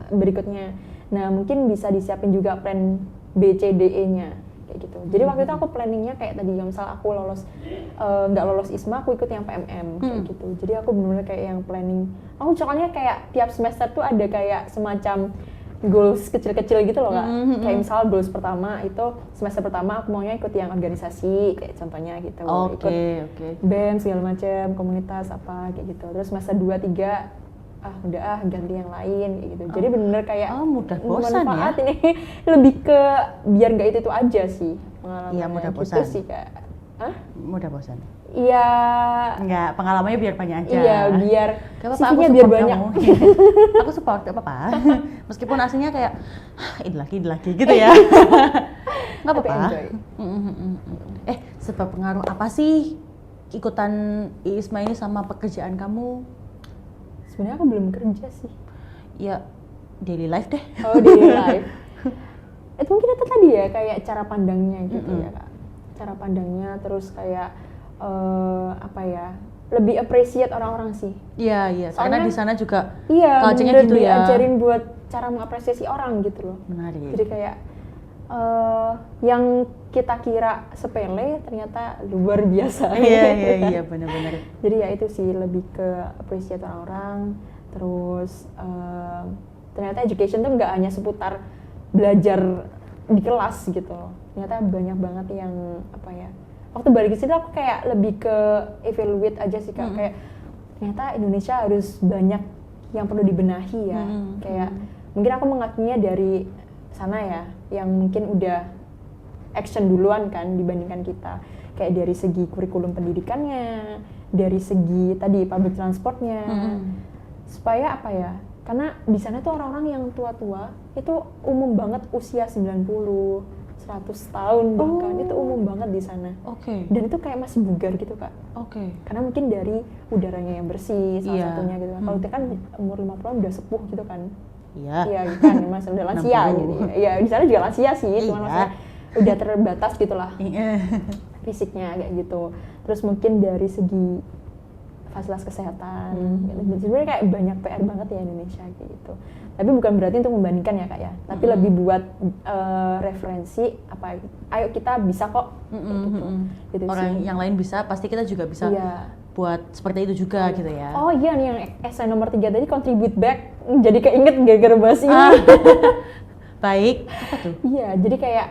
Speaker 1: berikutnya. Nah, mungkin bisa disiapin juga plan B, C, D, E-nya kayak gitu. Jadi waktu itu aku planningnya kayak tadi, misal aku lolos nggak lolos ISMA, aku ikut yang PMM kayak gitu. Jadi aku benar-benar kayak yang planning. Aku soalnya kayak tiap semester tuh ada kayak semacam goals kecil-kecil gitu loh Kak. Kayak misal goals pertama itu semester pertama aku maunya ikut yang organisasi kayak contohnya gitu. Ikut BEM segala macam, komunitas apa kayak gitu. Terus semester 2, 3 udah ganti yang lain kayak gitu. Jadi bener kayak
Speaker 2: mudah bosan
Speaker 1: manfaat
Speaker 2: ya.
Speaker 1: Ini lebih ke biar nggak itu aja sih pengalamannya.
Speaker 2: Iya, mudah
Speaker 1: gitu
Speaker 2: bosan.
Speaker 1: sih Kak.
Speaker 2: Mudah bosan.
Speaker 1: Iya.
Speaker 2: Enggak, pengalamannya biar banyak aja.
Speaker 1: Iya, biar
Speaker 2: gak apa-apa, aku
Speaker 1: CV-nya biar
Speaker 2: support
Speaker 1: banyak.
Speaker 2: kamu. Aku support, gak apa-apa. Meskipun aslinya kayak ini lagi gitu ya. Gak
Speaker 1: Tapi
Speaker 2: apa-apa.
Speaker 1: enjoy.
Speaker 2: Seberpengaruh apa sih ikutan ISMA ini sama pekerjaan kamu?
Speaker 1: Sebenarnya aku belum kerja sih.
Speaker 2: Ya, daily life deh.
Speaker 1: Oh, daily life. Itu mungkin itu tadi ya, kayak cara pandangnya gitu ya Kak. Cara pandangnya, terus kayak apa ya, lebih appreciate orang-orang sih.
Speaker 2: Iya. Karena di sana juga
Speaker 1: iya,
Speaker 2: culture-nya gitu ya.
Speaker 1: diajarin buat cara mengapresiasi orang gitu loh.
Speaker 2: Menarik.
Speaker 1: Jadi kayak yang kita kira sepele ternyata luar biasa.
Speaker 2: Iya, benar-benar.
Speaker 1: Jadi ya itu sih, lebih ke appreciate orang-orang. Terus ternyata education tuh nggak hanya seputar belajar di kelas gitu. Ternyata banyak banget yang apa ya. Waktu balik ke situ aku kayak lebih ke evaluate aja sih Kak. Kayak ternyata Indonesia harus banyak yang perlu dibenahi ya. Kayak mungkin aku mengakuinya dari sana ya, yang mungkin udah action duluan kan dibandingkan kita. Kayak dari segi kurikulum pendidikannya, dari segi tadi public transportnya. Supaya apa ya? Karena di sana tuh orang-orang yang tua-tua itu umum banget usia 90, 100 tahun bahkan itu umum banget di sana. Dan itu kayak masih bugar gitu Kak. Karena mungkin dari udaranya yang bersih salah satunya gitu. Kalau kita kan umur 50-an udah sepuh gitu kan. Iya kan, Mas udah lansia gitu. Ya di sana juga lansia sih, cuma maksudnya udah terbatas gitulah fisiknya kayak gitu. Terus mungkin dari segi fasilitas kesehatan, gitu. Sebenarnya kayak banyak PR banget ya Indonesia kayak gitu. Tapi bukan berarti untuk membandingkan ya Kak ya, tapi lebih buat referensi apa, ayo kita bisa kok. Gitu
Speaker 2: Orang
Speaker 1: sih.
Speaker 2: yang lain bisa, pasti kita juga bisa buat seperti itu juga gitu ya.
Speaker 1: Oh iya nih, yang essay nomor 3 tadi contribute back, jadi keinget gara-gara bahas ini.
Speaker 2: Baik, apa tuh?
Speaker 1: Iya, jadi kayak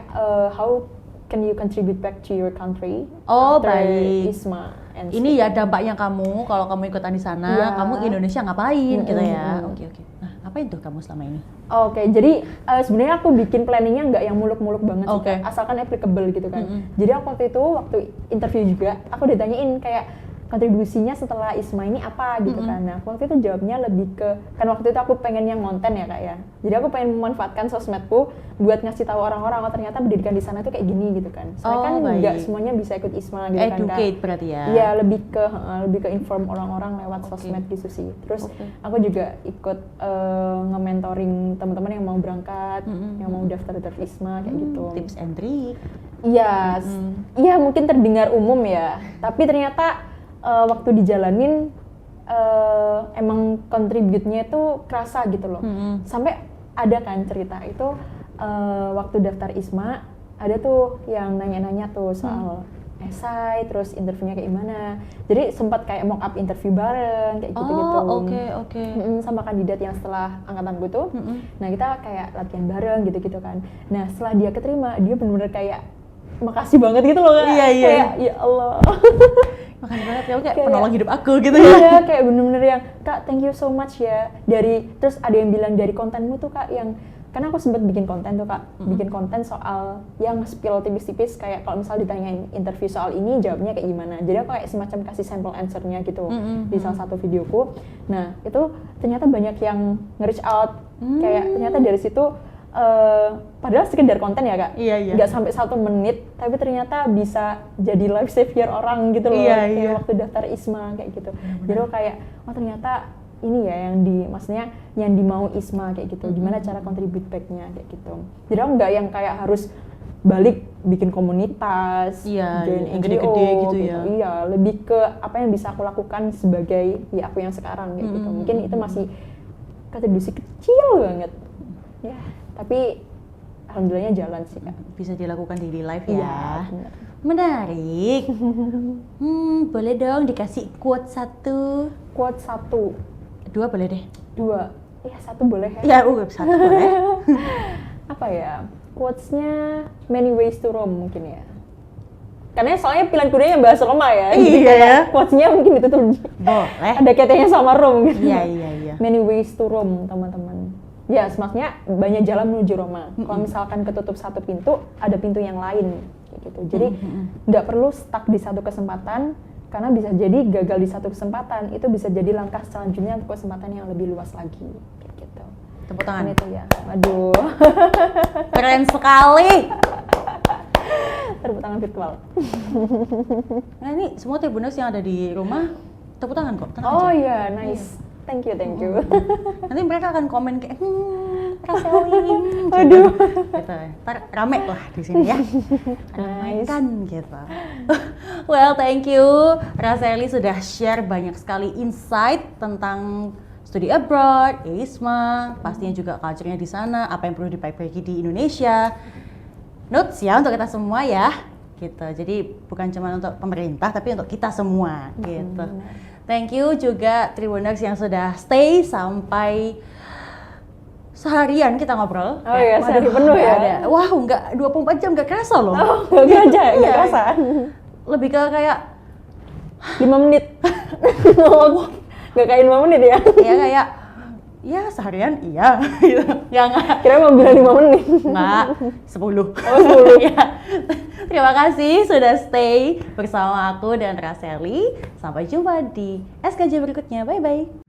Speaker 1: how can you contribute back to your country after
Speaker 2: baik.
Speaker 1: ISMA and
Speaker 2: Ini ya dampaknya kamu kalau kamu ikutan di sana,
Speaker 1: Iya.
Speaker 2: kamu Indonesia ngapain gitu ya. Oke. Nah, ngapain tuh kamu selama ini?
Speaker 1: Oke, jadi sebenarnya aku bikin planningnya nggak yang muluk-muluk banget sih,
Speaker 2: Oke.
Speaker 1: Kak. Asalkan applicable gitu kan. Jadi aku waktu interview juga, aku ditanyain kayak kontribusinya setelah ISMA ini apa gitu kan. Nah, waktu itu jawabnya lebih ke, kan waktu itu aku pengen yang konten ya Kak ya. Jadi aku pengen memanfaatkan sosmedku buat ngasih tahu orang-orang, oh ternyata pendidikan di sana tuh kayak gini gitu kan. Soalnya kan nggak semuanya bisa ikut ISMA gitu kan Kak.
Speaker 2: Educate berarti ya?
Speaker 1: Iya, lebih ke inform orang-orang lewat sosmed gitu sih. Terus aku juga ikut nge-mentoring teman-teman yang mau berangkat, yang mau daftar ISMA kayak gitu.
Speaker 2: Tips and trick.
Speaker 1: Iya, iya mungkin terdengar umum ya, tapi ternyata waktu dijalanin emang kontributnya itu kerasa gitu loh. Sampai ada kan cerita itu waktu daftar ISMA ada tuh yang nanya-nanya tuh soal esai, terus interviewnya kayak gimana. Jadi sempat kayak mock up interview bareng kayak gitu-gitu.
Speaker 2: Oke.
Speaker 1: Sama kandidat yang setelah angkatan gue tuh. Nah, kita kayak latihan bareng gitu-gitu kan. Nah, setelah dia keterima, dia bener-bener kayak makasih banget gitu loh Kak.
Speaker 2: Iya.
Speaker 1: Kayak ya Allah.
Speaker 2: Makasih banget ya, kayak penolong hidup aku gitu ya.
Speaker 1: Iya, kayak bener-bener yang Kak, thank you so much ya. Terus ada yang bilang dari kontenmu tuh Kak, yang karena aku sempet bikin konten tuh Kak, bikin konten soal yang spill tipis-tipis kayak kalau misal ditanyain interview soal ini jawabnya kayak gimana. Jadi aku kayak semacam kasih sampel answer-nya gitu di salah satu videoku. Nah, itu ternyata banyak yang nge-reach out, kayak ternyata dari situ padahal sekedar konten ya Kak, nggak sampai 1 menit, tapi ternyata bisa jadi life savior orang gitu loh, kayak waktu daftar ISMA kayak gitu. Jadi aku kayak, oh ternyata ini ya maksudnya yang dimau ISMA kayak gitu, gimana cara contribute back-nya kayak gitu. Jadi aku nggak yang kayak harus balik bikin komunitas,
Speaker 2: Iya,
Speaker 1: join
Speaker 2: yang
Speaker 1: NGO,
Speaker 2: gede-gede gitu ya.
Speaker 1: Iya, lebih ke apa yang bisa aku lakukan sebagai ya aku yang sekarang kayak gitu. Mungkin itu masih kontribusi kecil banget. Ya, tapi alhamdulillahnya jalan sih Kak.
Speaker 2: Bisa dilakukan di daily life
Speaker 1: Iya,
Speaker 2: ya.
Speaker 1: benar.
Speaker 2: Menarik. Boleh dong dikasih quote 1.
Speaker 1: Quote 1,
Speaker 2: 2 boleh deh.
Speaker 1: 2, ya 1 boleh ya.
Speaker 2: Ya, 1 boleh.
Speaker 1: Apa ya? Quotes-nya many ways to Rome mungkin ya. Karena soalnya pilihan kuliah yang bahasa Roma ya. Jadi
Speaker 2: Iya.
Speaker 1: kayak quotes-nya mungkin itu tuh
Speaker 2: Boleh.
Speaker 1: ada kaitannya sama Rome gitu.
Speaker 2: Iya.
Speaker 1: Many ways to Rome, teman-teman. Ya, maksudnya banyak jalan menuju Roma. Kalau misalkan ketutup satu pintu, ada pintu yang lain kayak gitu. Jadi nggak perlu stuck di satu kesempatan, karena bisa jadi gagal di satu kesempatan itu bisa jadi langkah selanjutnya untuk kesempatan yang lebih luas lagi kayak gitu.
Speaker 2: Tepuk tangan.
Speaker 1: Itu ya. Waduh.
Speaker 2: Keren sekali.
Speaker 1: Tepuk tangan virtual.
Speaker 2: Nah, ini semua tribuners yang ada di rumah tepuk tangan kok. Tenang
Speaker 1: Oh
Speaker 2: aja.
Speaker 1: iya, nice. Thank you.
Speaker 2: Nanti mereka akan komen kayak Raseli.
Speaker 1: Waduh.
Speaker 2: Gitu. Ntar rame lah di sini ya.
Speaker 1: Nice.
Speaker 2: Kan gitu. Well, thank you Raseli sudah share banyak sekali insight tentang studi abroad, ISMA, pastinya juga culture-nya di sana, apa yang perlu diperbaiki di Indonesia. Notes ya untuk kita semua ya. Gitu. Jadi bukan cuma untuk pemerintah tapi untuk kita semua gitu. Thank you juga Tribuners yang sudah stay sampai seharian kita ngobrol.
Speaker 1: Oh iya, sehari penuh ya.
Speaker 2: Wah, enggak 24 jam enggak kerasa loh.
Speaker 1: Oh, gak aja,
Speaker 2: Iya.
Speaker 1: gak kerasa.
Speaker 2: Lebih ke kayak
Speaker 1: 5 menit. Gak kayak 5 menit ya.
Speaker 2: ya kayak ya seharian iya gitu. Ya enggak.
Speaker 1: Kira mau bilang 5 menit.
Speaker 2: Enggak, 10.
Speaker 1: Oh, 10.
Speaker 2: Ya. Terima kasih sudah stay bersama aku dan Raseli. Sampai jumpa di SKJ berikutnya. Bye-bye.